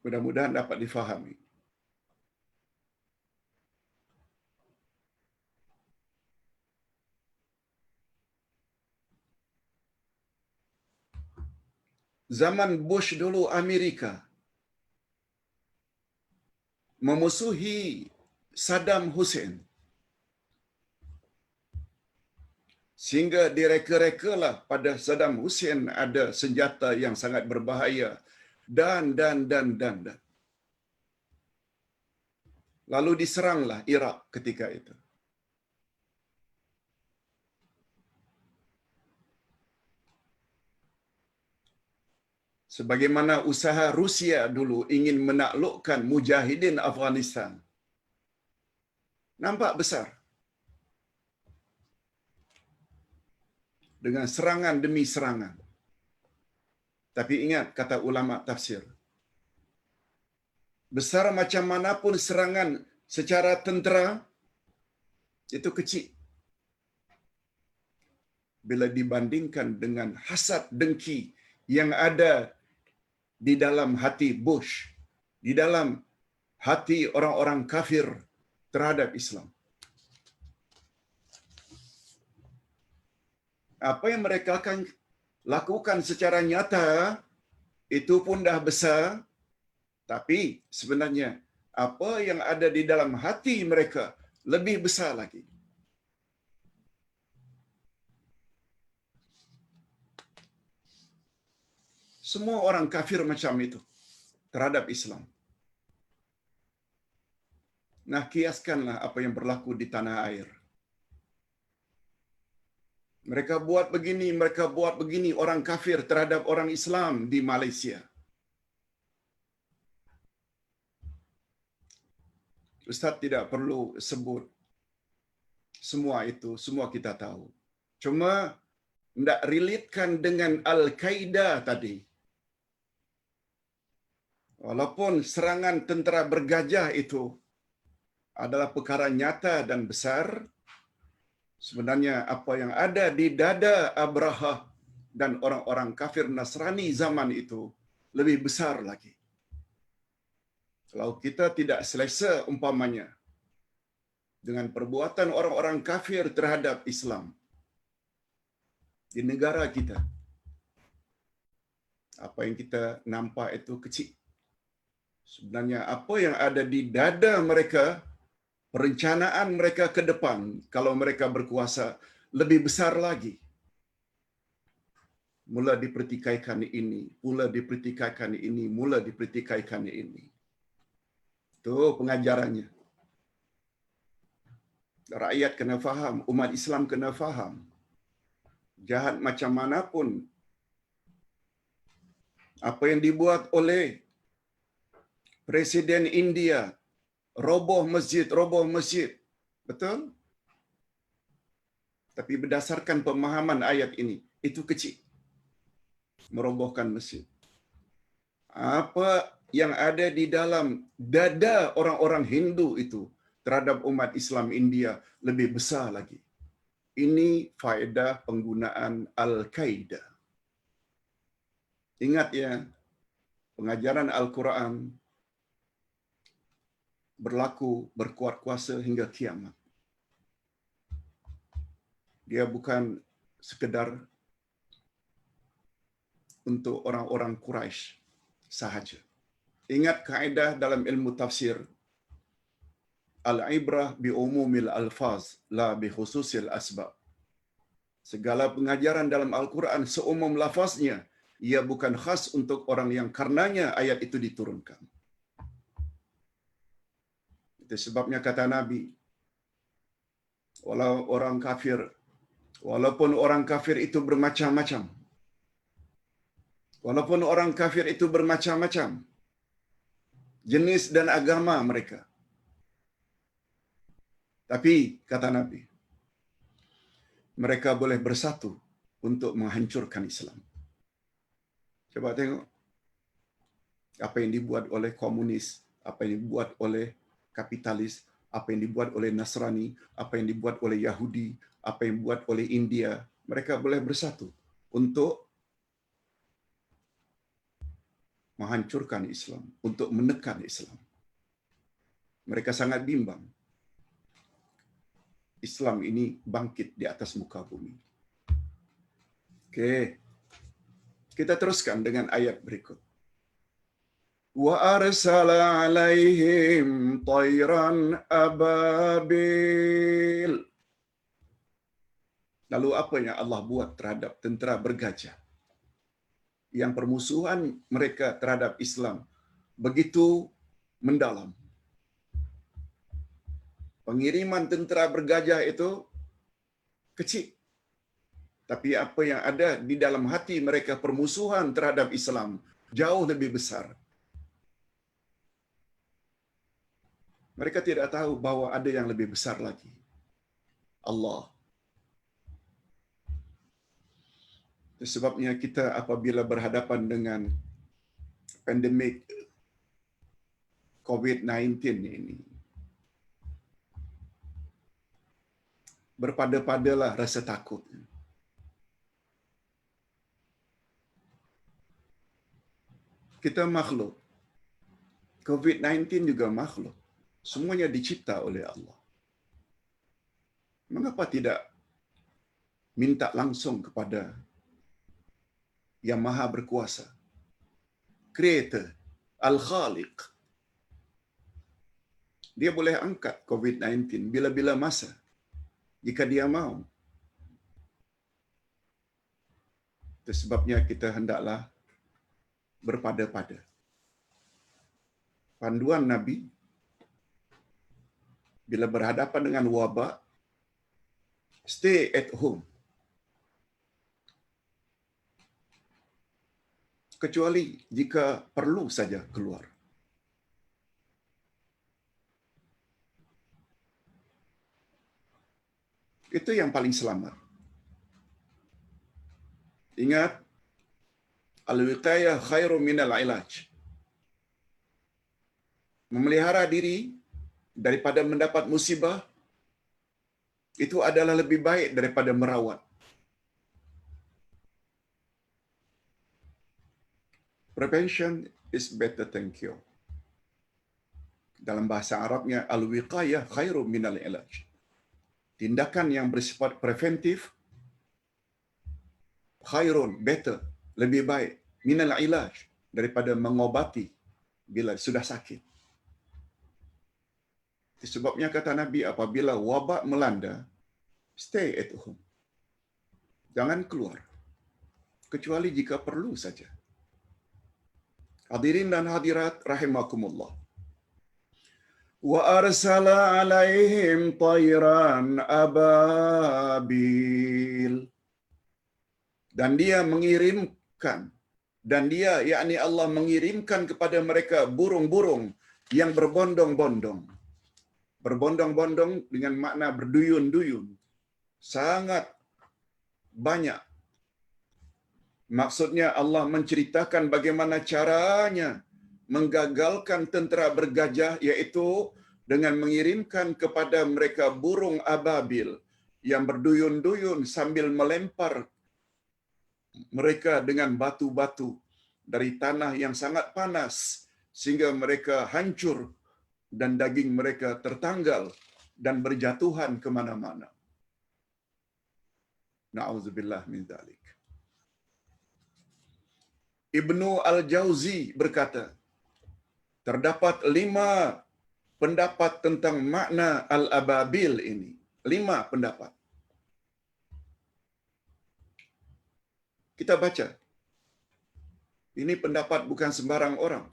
Mudah-mudahan dapat difahami. Zaman Bush dulu Amerika memusuhi Saddam Hussein. Sehingga direka-rekalah pada Saddam Hussein ada senjata yang sangat berbahaya dan. Lalu diseranglah Iraq ketika itu. Sebagaimana usaha Rusia dulu ingin menaklukkan mujahidin Afghanistan. Nampak besar. dengan serangan demi serangan. Tapi ingat kata ulama tafsir, besar macam manapun serangan secara tentera, itu kecil bila dibandingkan dengan hasad dengki yang ada di dalam hati Bush, di dalam hati orang-orang kafir terhadap Islam. Apa yang mereka akan lakukan secara nyata itu pun dah besar, tapi sebenarnya apa yang ada di dalam hati mereka lebih besar lagi. Semua orang kafir macam itu terhadap Islam. Nah, kiaskanlah apa yang berlaku di tanah air. Mereka buat begini, mereka buat begini, orang kafir terhadap orang Islam di Malaysia. Ustaz tidak perlu sebut semua itu, semua kita tahu. Cuma tidak relatekan dengan Al-Qaeda tadi. Walaupun serangan tentera bergajah itu adalah perkara nyata dan besar, sebenarnya apa yang ada di dada Abraha dan orang-orang kafir Nasrani zaman itu lebih besar lagi. Kalau kita tidak selesa umpamanya dengan perbuatan orang-orang kafir terhadap Islam di negara kita, apa yang kita nampak itu kecil. Sebenarnya apa yang ada di dada mereka, perencanaan mereka ke depan kalau mereka berkuasa lebih besar lagi. Mula dipertikaikan ini, mula dipertikaikan ini, mula dipertikaikan ini. Itu pengajarannya. Rakyat kena faham, umat Islam kena faham. Jahat macam manapun apa yang dibuat oleh Presiden India, roboh masjid. Betul? Tapi berdasarkan pemahaman ayat ini, itu kecil. Merobohkan masjid. Apa yang ada di dalam dada orang-orang Hindu itu terhadap umat Islam India lebih besar lagi. Ini faedah penggunaan Al-Qaeda. Ingat ya, pengajaran Al-Quran berlaku berkuat kuasa hingga kiamat. Dia bukan sekedar untuk orang-orang Quraisy sahaja. Ingat kaedah dalam ilmu tafsir, al-ibrah bi umumil alfaz la bi khususil asbab. Segala pengajaran dalam Al-Quran seumum lafaznya, ia bukan khas untuk orang yang karenanya ayat itu diturunkan. Itu sebabnya kata Nabi, walaupun orang kafir itu bermacam-macam, walaupun orang kafir itu bermacam-macam jenis dan agama mereka, tapi kata Nabi, mereka boleh bersatu untuk menghancurkan Islam. Coba tengok apa yang dibuat oleh komunis, apa yang dibuat oleh kapitalis, apa yang dibuat oleh Nasrani, apa yang dibuat oleh Yahudi, apa yang dibuat oleh India. Mereka boleh bersatu untuk menghancurkan Islam, untuk menekan Islam. Mereka sangat bimbang. Islam ini bangkit di atas muka bumi. Okey. Kita teruskan dengan ayat berikut. Wa arsala alaihim tayran ababil. Lalu apa yang Allah buat terhadap tentera bergajah? Yang permusuhan mereka terhadap Islam begitu mendalam. Pengiriman tentera bergajah itu kecil. Tapi apa yang ada di dalam hati mereka, permusuhan terhadap Islam, jauh lebih besar. Mereka tidak tahu bahawa ada yang lebih besar lagi. Allah. Itu sebabnya kita apabila berhadapan dengan pandemik COVID-19 ini, berpada-padalah rasa takut. Kita makhluk. COVID-19 juga makhluk. Semuanya dicipta oleh Allah. Mengapa tidak minta langsung kepada Yang Maha Berkuasa, Creator, Al-Khaliq? Dia boleh angkat COVID-19 bila-bila masa, jika dia mahu. Itu sebabnya kita hendaklah berpada-pada. Panduan Nabi, bila berhadapan dengan wabak, stay at home. Kecuali jika perlu saja keluar. Itu yang paling selamat. Ingat, al-wiqayah khairu minal ilaj. Memelihara diri daripada mendapat musibah itu adalah lebih baik daripada merawat. Prevention is better than cure. Dalam bahasa Arabnya, al-wiqayah khairu minal ilaj. Tindakan yang bersifat preventif, khairun, better, lebih baik, minal ilaj, daripada mengobati bila sudah sakit. Sebabnya kata Nabi, apabila wabak melanda, stay at home. Jangan keluar. Kecuali jika perlu saja. Hadirin dan hadirat rahimakumullah. Wa arsala alaihim tayran ababil. Dan dia mengirimkan, dan dia, yakni Allah mengirimkan kepada mereka burung-burung yang berbondong-bondong. Berbondong-bondong dengan makna berduyun-duyun. Sangat banyak. Maksudnya Allah menceritakan bagaimana caranya menggagalkan tentera bergajah, iaitu dengan mengirimkan kepada mereka burung ababil yang berduyun-duyun sambil melempar mereka dengan batu-batu dari tanah yang sangat panas sehingga mereka hancur dan daging mereka tertanggal dan berjatuhan ke mana-mana. Na'udzubillah min dzalik. Ibnu Al-Jauzi berkata, terdapat 5 pendapat tentang makna al-ababil ini. 5 pendapat. Kita baca. Ini pendapat bukan sembarang orang.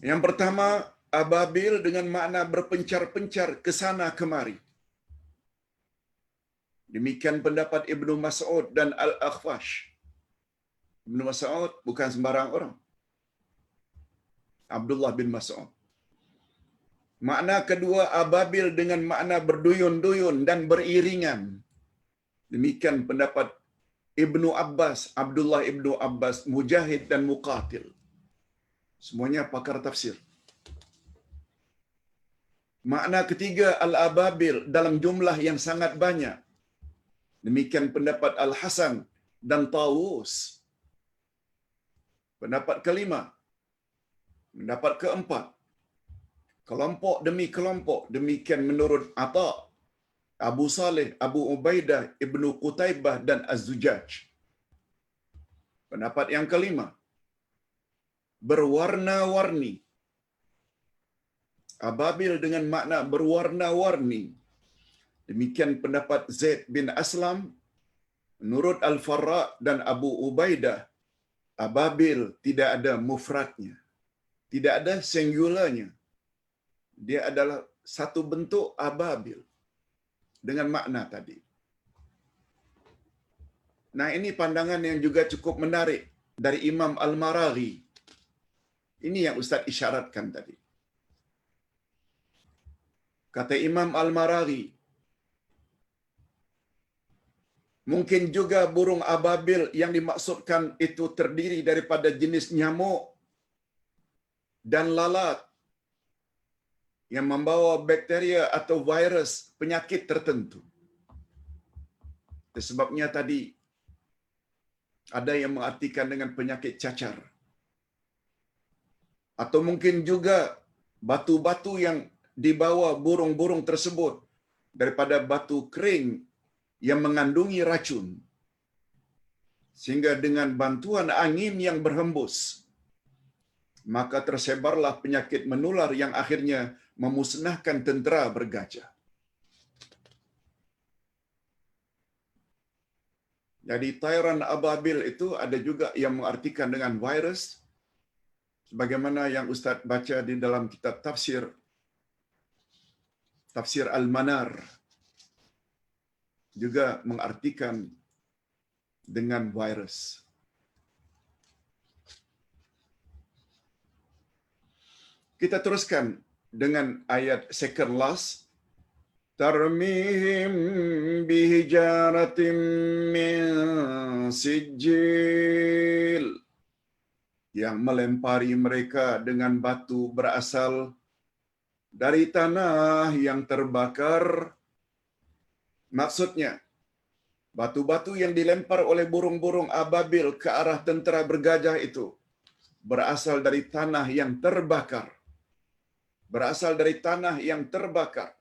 Yang pertama, ababil dengan makna berpencar-pencar ke sana kemari. Demikian pendapat Ibnu Mas'ud dan Al-Akhfash. Ibnu Mas'ud bukan sembarang orang. Abdullah bin Mas'ud. Makna kedua, ababil dengan makna berduyun-duyun dan beriringan. Demikian pendapat Ibnu Abbas, Abdullah Ibnu Abbas, Mujahid dan Muqatil. Semuanya pakar tafsir. Makna ketiga, al-ababil dalam jumlah yang sangat banyak. Demikian pendapat Al-Hasan dan Tawus. Pendapat kelima. Pendapat keempat, kelompok demi kelompok. Demikian menurut Atha, Abu Saleh, Abu Ubaidah, Ibnu Qutaibah dan Az-Zujaj. Pendapat yang kelima, berwarna-warni. Ababil dengan makna berwarna-warni. Demikian pendapat Zaid bin Aslam, menurut Al-Farra dan Abu Ubaidah, ababil tidak ada mufradnya, tidak ada singularnya. Dia adalah satu bentuk ababil dengan makna tadi. Nah, ini pandangan yang juga cukup menarik dari Imam Al-Maraghi. Ini yang Ustaz isyaratkan tadi. Kata Imam Al-Maraghi, Mungkin juga burung ababil yang dimaksudkan itu terdiri daripada jenis nyamuk dan lalat yang membawa bakteria atau virus penyakit tertentu. Sebabnya tadi ada yang mengartikan dengan penyakit cacar. Atau mungkin juga batu-batu yang dibawa burung-burung tersebut daripada batu kering yang mengandungi racun. Sehingga dengan bantuan angin yang berhembus, maka tersebarlah penyakit menular yang akhirnya memusnahkan tentera bergajah. Jadi tayran ababil itu ada juga yang mengartikan dengan virus, sebagaimana yang Ustaz baca di dalam kitab Tafsir Al-Manar, juga mengartikan dengan virus. Kita teruskan dengan ayat second last. Tarmihim bihijaratim min sijil, yang melempari mereka dengan batu berasal dari tanah yang terbakar. Maksudnya, batu-batu yang dilempar oleh burung-burung ababil ke arah tentera bergajah itu berasal dari tanah yang terbakar. Berasal dari tanah yang terbakar.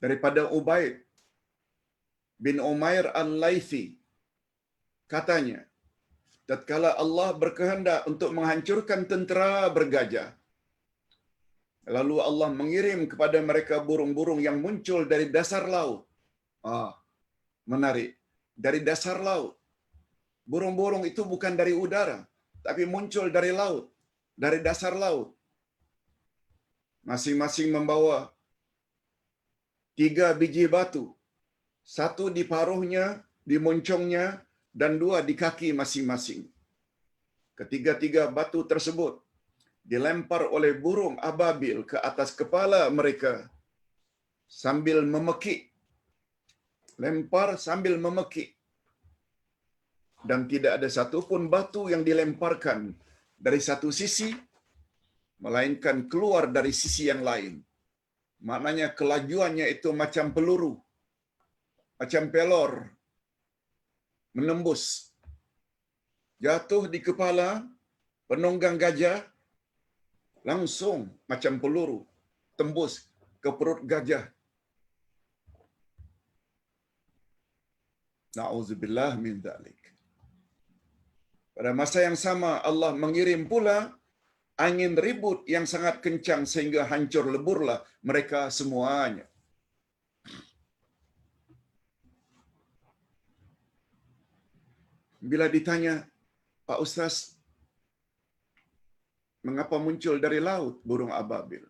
Daripada Ubaid bin Umair Al-Laythi, katanya, tatkala Allah berkehendak untuk menghancurkan tentera bergajah, lalu Allah mengirim kepada mereka burung-burung yang muncul dari dasar laut. Menarik. Dari dasar laut. Burung-burung itu bukan dari udara, tapi muncul dari laut, dari dasar laut. Masing-masing membawa 3 biji batu. 1 di paruhnya, di moncongnya, dan 2 di kaki masing-masing. Ketiga-tiga batu tersebut dilempar oleh burung ababil ke atas kepala mereka sambil memekik. Lempar sambil memekik. Dan tidak ada satupun batu yang dilemparkan dari satu sisi, melainkan keluar dari sisi yang lain. Maknanya kelajuannya itu macam peluru, macam pelor, menembus. Jatuh di kepala penunggang gajah, langsung macam peluru, tembus ke perut gajah. Na'udzubillah min dzalik. Pada masa yang sama, Allah mengirim pula angin ribut yang sangat kencang sehingga hancur leburlah mereka semuanya. Bila ditanya, Pak Ustaz, mengapa muncul dari laut burung ababil?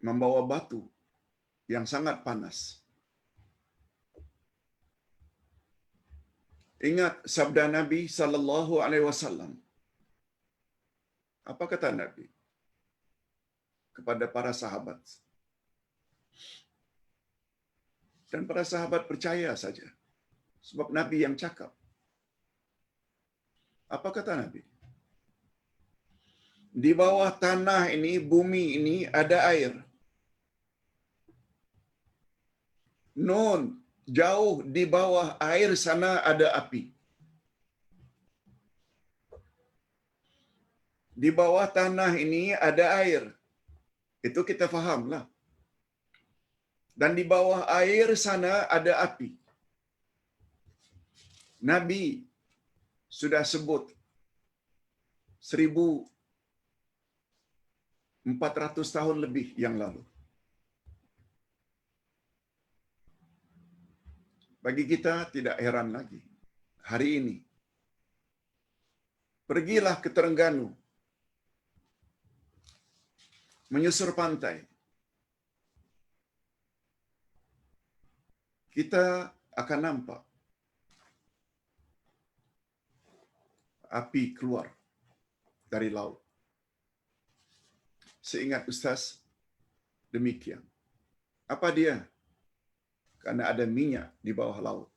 Membawa batu yang sangat panas. Ingat sabda Nabi sallallahu alaihi wasallam. Apa kata Nabi kepada para sahabat? Dan para sahabat percaya saja, sebab Nabi yang cakap. Apa kata Nabi? Di bawah tanah ini, bumi ini ada air. Nun, jauh di bawah air sana ada api. Di bawah tanah ini ada air. Itu kita fahamlah. Dan di bawah air sana ada api. Nabi sudah sebut 1400 tahun lebih yang lalu. Bagi kita tidak heran lagi. Hari ini, pergilah ke Terengganu, menyusur pantai. Kita akan nampak api keluar dari laut. Seingat Ustaz, demikian. Apa dia? Karena ada minyak di bawah laut.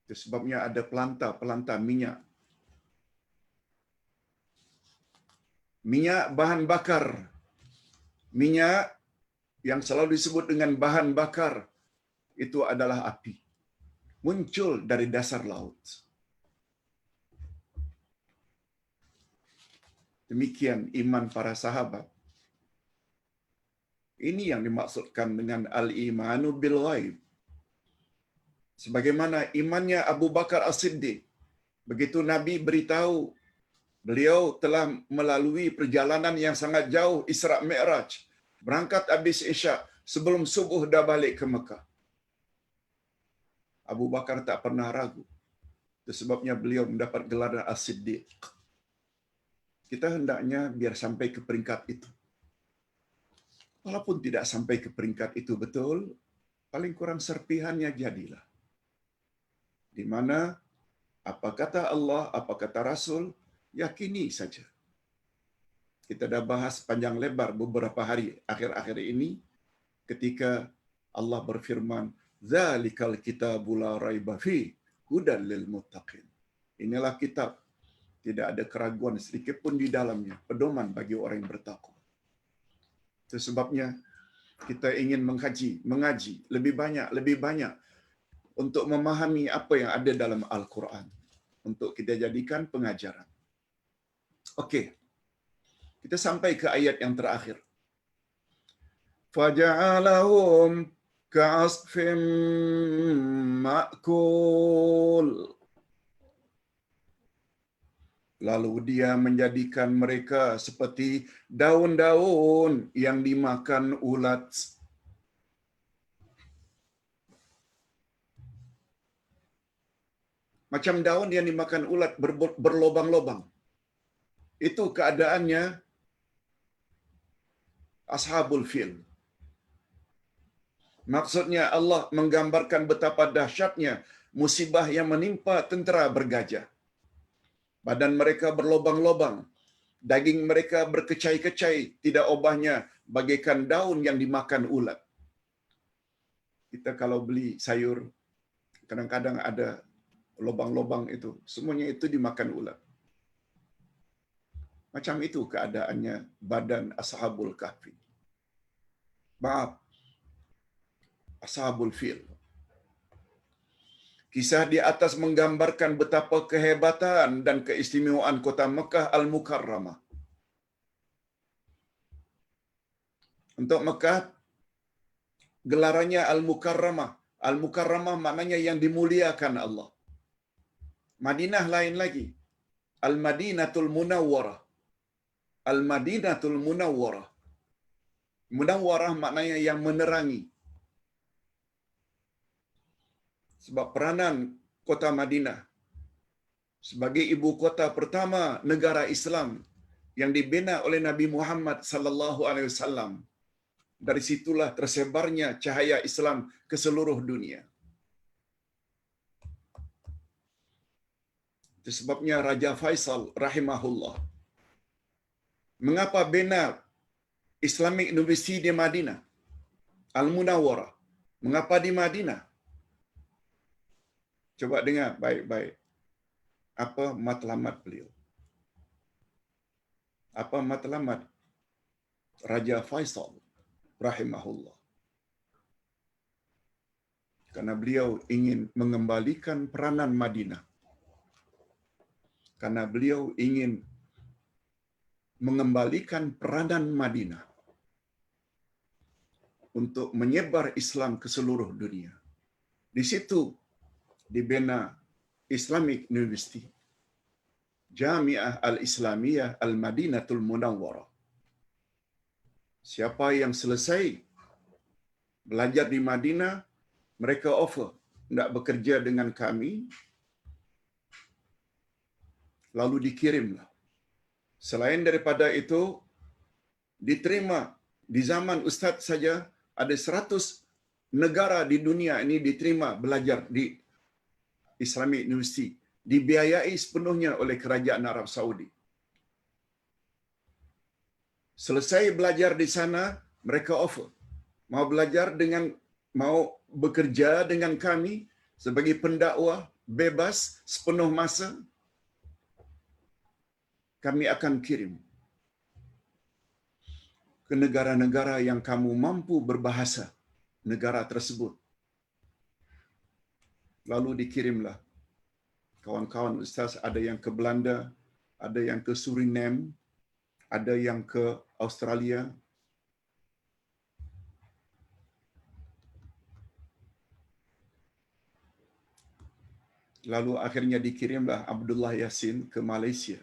Itu sebabnya ada pelanta minyak. Minyak bahan bakar. Minyak yang selalu disebut dengan bahan bakar itu adalah api. Muncul dari dasar laut. Demikian iman para sahabat. Ini yang dimaksudkan dengan al-imanu bil ghaib. Sebagaimana imannya Abu Bakar As-Siddiq. Begitu Nabi beritahu beliau telah melalui perjalanan yang sangat jauh, Isra' Mi'raj. Berangkat habis Isya, sebelum subuh dah balik ke Mekah. Abu Bakar tak pernah ragu. Itu sebabnya beliau mendapat gelar As-Siddiq. Kita hendaknya biar sampai ke peringkat itu. Walaupun tidak sampai ke peringkat itu betul, paling kurang serpihannya jadilah. Di mana apa kata Allah, apa kata Rasul, yakini saja. Kita dah bahas panjang lebar beberapa hari akhir-akhir ini ketika Allah berfirman, "Dzalikal kitabu la raiba fi hudan lil muttaqin." Inilah kitab, tidak ada keraguan sedikit pun di dalamnya, pedoman bagi orang yang bertakwa. Itu sebabnya kita ingin mengaji lebih banyak untuk memahami apa yang ada dalam Al-Quran, untuk kita jadikan pengajaran. Okey. Kita sampai ke ayat yang terakhir. Faja'alahum ka'asfim ma'kul. Lalu dia menjadikan mereka seperti daun-daun yang dimakan ulat. Macam daun yang dimakan ulat berlobang-lobang. Itu keadaannya Ashabul Fil. Maksudnya Allah menggambarkan betapa dahsyatnya musibah yang menimpa tentera bergajah. Badan mereka berlobang-lobang, daging mereka berkecai-kecai, tidak obahnya bagaikan daun yang dimakan ulat. Kita kalau beli sayur, kadang-kadang ada lobang-lobang itu, semuanya itu dimakan ulat. Macam itu keadaannya badan Ashabul Kahfi. Maaf, Ashabul Fil. Kisah di atas menggambarkan betapa kehebatan dan keistimewaan kota Mekah Al-Mukarramah. Untuk Mekah, gelarannya Al-Mukarramah. Al-Mukarramah maknanya yang dimuliakan Allah. Madinah lain lagi. Al-Madinatul Munawwarah. Al-Madinatul Munawwarah. Munawwarah maknanya yang menerangi. Sebab peranan kota Madinah sebagai ibu kota pertama negara Islam yang dibina oleh Nabi Muhammad sallallahu alaihi wasallam. Dari situlah tersebarnya cahaya Islam ke seluruh dunia. Itu sebabnya Raja Faisal rahimahullah, mengapa bina Islamic University di Madinah, Al-Munawwarah? Mengapa di Madinah? Coba dengar baik-baik apa matlamat beliau. Apa matlamat Raja Faisal rahimahullah? Karena beliau ingin mengembalikan peranan Madinah. Karena beliau ingin mengembalikan peranan Madinah untuk menyebar Islam ke seluruh dunia. Di situ dibina Islamic University, Jami'ah Al-Islamiyah Al-Madinatul Munawwarah. Siapa yang selesai belajar di Madinah, mereka offer nak bekerja dengan kami, lalu dikirimlah. Selain daripada itu, diterima di zaman Ustaz saja ada 100 negara di dunia ini diterima belajar di Islamic University, dibiayai sepenuhnya oleh kerajaan Arab Saudi. Selesai belajar di sana, mereka offer. Mau belajar mau bekerja dengan kami sebagai pendakwah bebas sepenuh masa, kami akan kirim ke negara-negara yang kamu mampu berbahasa negara tersebut. Lalu dikirimlah kawan-kawan ustaz, ada yang ke Belanda, ada yang ke Suriname, ada yang ke Australia. Lalu akhirnya dikirimlah Abdullah Yassin ke Malaysia.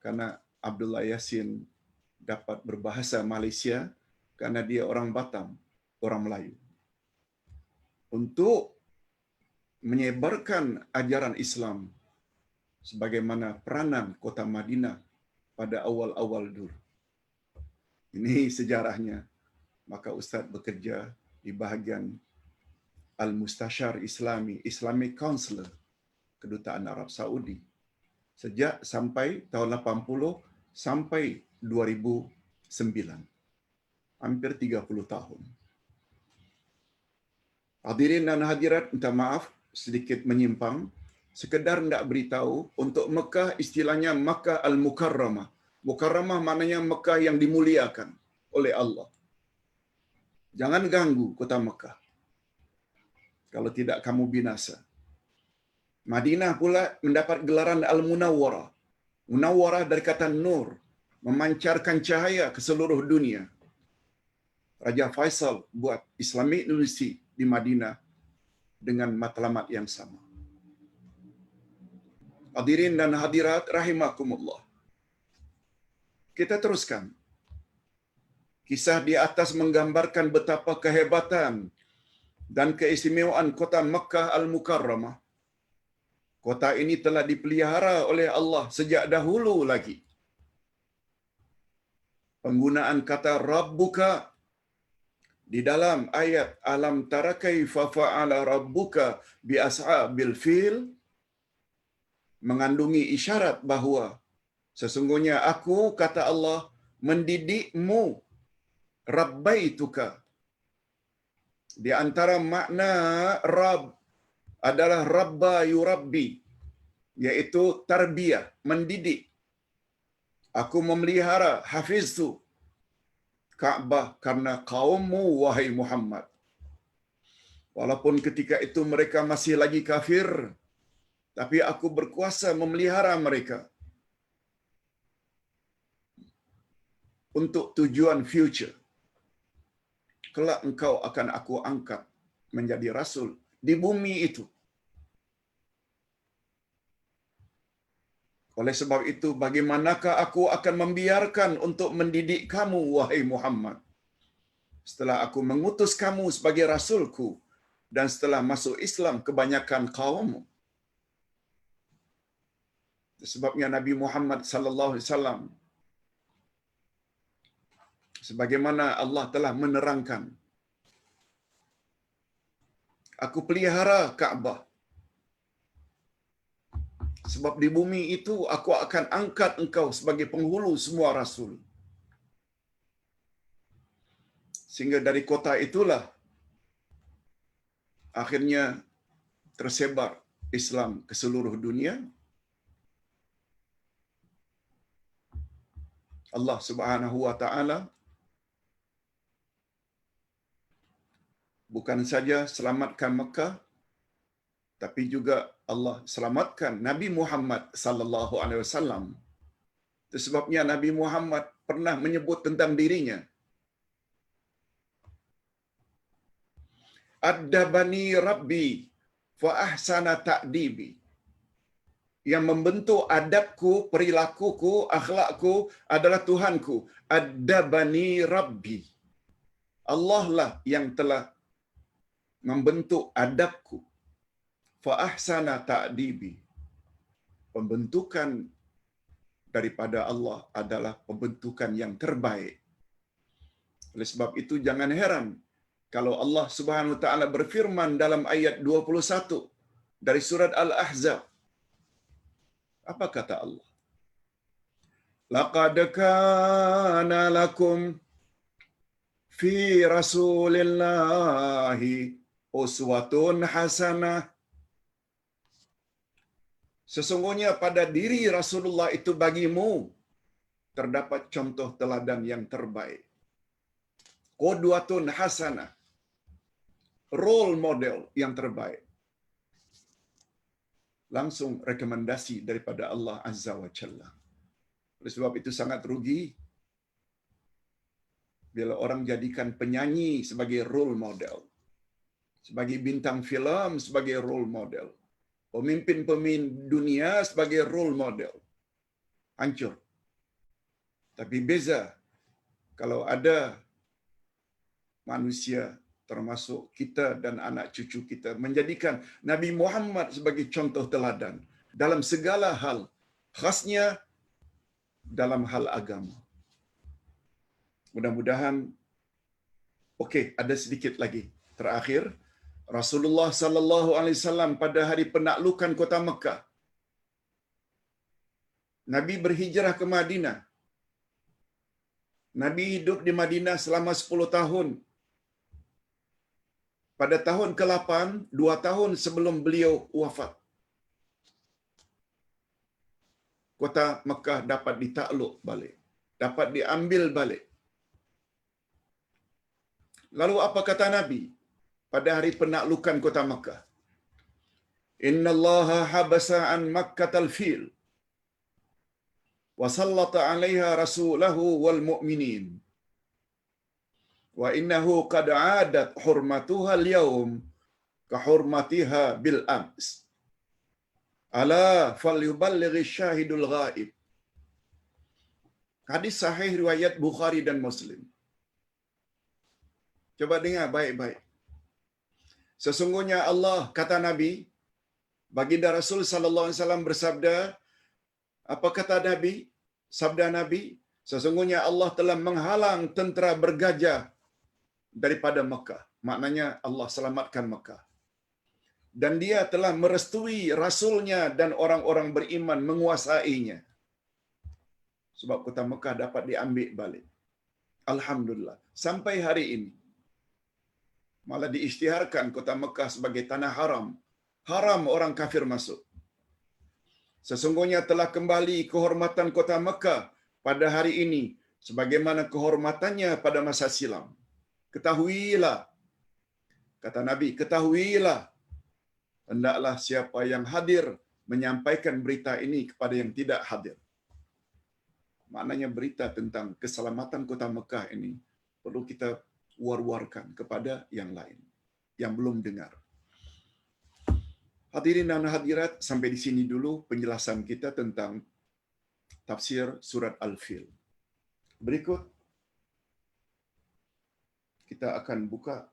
Karena Abdullah Yassin dapat berbahasa Malaysia karena dia orang Batam, orang Melayu. Untuk menyebarkan ajaran Islam sebagaimana peranan kota Madinah pada awal-awal dulu. Ini sejarahnya. Maka Ustaz bekerja di bahagian Al-Mustashar Islami, Islamic Counselor, Kedutaan Arab Saudi. Sejak sampai tahun 80 sampai 2009. Hampir 30 tahun. Hadirin dan hadirat, minta maaf sedikit menyimpang. Sekedar nak beritahu, untuk Mekah istilahnya Makkah Al-Mukarramah. Mukarramah maknanya Mekah yang dimuliakan oleh Allah. Jangan ganggu kota Mekah. Kalau tidak kamu binasa. Madinah pula mendapat gelaran Al-Munawwarah. Munawwarah dari kata nur, memancarkan cahaya ke seluruh dunia. Raja Faisal buat Islamic University di Madinah dengan matlamat yang sama. Hadirin dan hadirat rahimakumullah. Kita teruskan. Kisah di atas menggambarkan betapa kehebatan dan keistimewaan kota Makkah Al-Mukarramah. Kota ini telah dipelihara oleh Allah sejak dahulu lagi. Penggunaan kata Rabbuka di dalam ayat Alam tara kaifa fa'ala rabbuka bi ashabil fil mengandungi isyarat bahawa sesungguhnya aku, kata Allah, mendidikmu, rabbaituka. Di antara makna Rabb adalah Rabba yurabbi, yaitu tarbiyah, mendidik. Aku memelihara, hafiztu Ka'bah karena kaummu, wahai Muhammad. Walaupun ketika itu mereka masih lagi kafir, tapi aku berkuasa memelihara mereka untuk tujuan future. Kelak engkau akan aku angkat menjadi rasul di bumi itu. Oleh sebab itu, bagaimanakah aku akan membiarkan untuk mendidik kamu, wahai Muhammad, setelah aku mengutus kamu sebagai rasulku dan setelah masuk Islam kebanyakan kaummu. Sebabnya Nabi Muhammad sallallahu alaihi wasallam, sebagaimana Allah telah menerangkan, aku pelihara Ka'bah. Sebab di bumi itu aku akan angkat engkau sebagai penghulu semua rasul. Sehingga dari kota itulah akhirnya tersebar Islam ke seluruh dunia. Allah Subhanahu wa taala bukan saja selamatkan Mekah, tapi juga Allah selamatkan Nabi Muhammad sallallahu alaihi wasallam. Itu sebabnya Nabi Muhammad pernah menyebut tentang dirinya, Addabani Rabbi fa ahsana ta'dibi. Yang membentuk adabku, perilakuku, akhlakku adalah Tuhanku. Addabani Rabbi. Allah lah yang telah membentuk adabku. Fa ahsana ta'dibi. Pembentukan daripada Allah adalah pembentukan yang terbaik. Oleh sebab itu jangan heran kalau Allah Subhanahu wa taala berfirman dalam ayat 21 dari surat Al-Ahzab. Apa kata Allah? Laqad kana lakum fi Rasulillahi uswatun hasanah. Sesungguhnya pada diri Rasulullah itu bagimu terdapat contoh teladan yang terbaik. Qudwatun hasanah. Role model yang terbaik. Langsung rekomendasi daripada Allah Azza wa Jalla. Oleh sebab itu sangat rugi bila orang jadikan penyanyi sebagai role model, sebagai bintang filem sebagai role model, pemimpin-pemimpin dunia sebagai role model. Hancur. Tapi beza kalau ada manusia termasuk kita dan anak cucu kita menjadikan Nabi Muhammad sebagai contoh teladan dalam segala hal, khasnya dalam hal agama. Mudah-mudahan okey, ada sedikit lagi. Terakhir, Rasulullah sallallahu alaihi wasallam pada hari penaklukan kota Mekah, Nabi berhijrah ke Madinah. Nabi hidup di Madinah selama 10 tahun. Pada tahun ke-8, 2 tahun sebelum beliau wafat, kota Mekah dapat ditakluk balik, dapat diambil balik. Lalu apa kata Nabi pada hari penaklukan kota Mekah? Inna Allaha habasa an Makkatal fil wa sallata 'alaiha rasulahu wal mu'minin wa innahu qad 'adat hurmatuha al-yawm ka hurmatiha bil ams. Ala falyuballighi syahidul ghaib. Hadis sahih riwayat Bukhari dan Muslim. Coba dengar baik-baik. Sesungguhnya Allah, kata Nabi, baginda Rasul sallallahu alaihi wasallam bersabda, apa kata Nabi? Sabda Nabi, sesungguhnya Allah telah menghalang tentera bergajah daripada Mekah. Maknanya Allah selamatkan Mekah. Dan dia telah merestui Rasulnya dan orang-orang beriman menguasainya. Sebab kota Mekah dapat diambil balik. Alhamdulillah. Sampai hari ini. Malah diisytiharkan kota Mekah sebagai tanah haram. Haram orang kafir masuk. Sesungguhnya telah kembali kehormatan kota Mekah pada hari ini sebagaimana kehormatannya pada masa silam. Ketahuilah, kata Nabi, ketahuilah, hendaklah siapa yang hadir menyampaikan berita ini kepada yang tidak hadir. Maknanya berita tentang keselamatan kota Mekah ini perlu kita war-warkan kepada yang lain, yang belum dengar. Hadirin dan hadirat, sampai di sini dulu penjelasan kita tentang tafsir surat Al-Fil. Berikut kita akan buka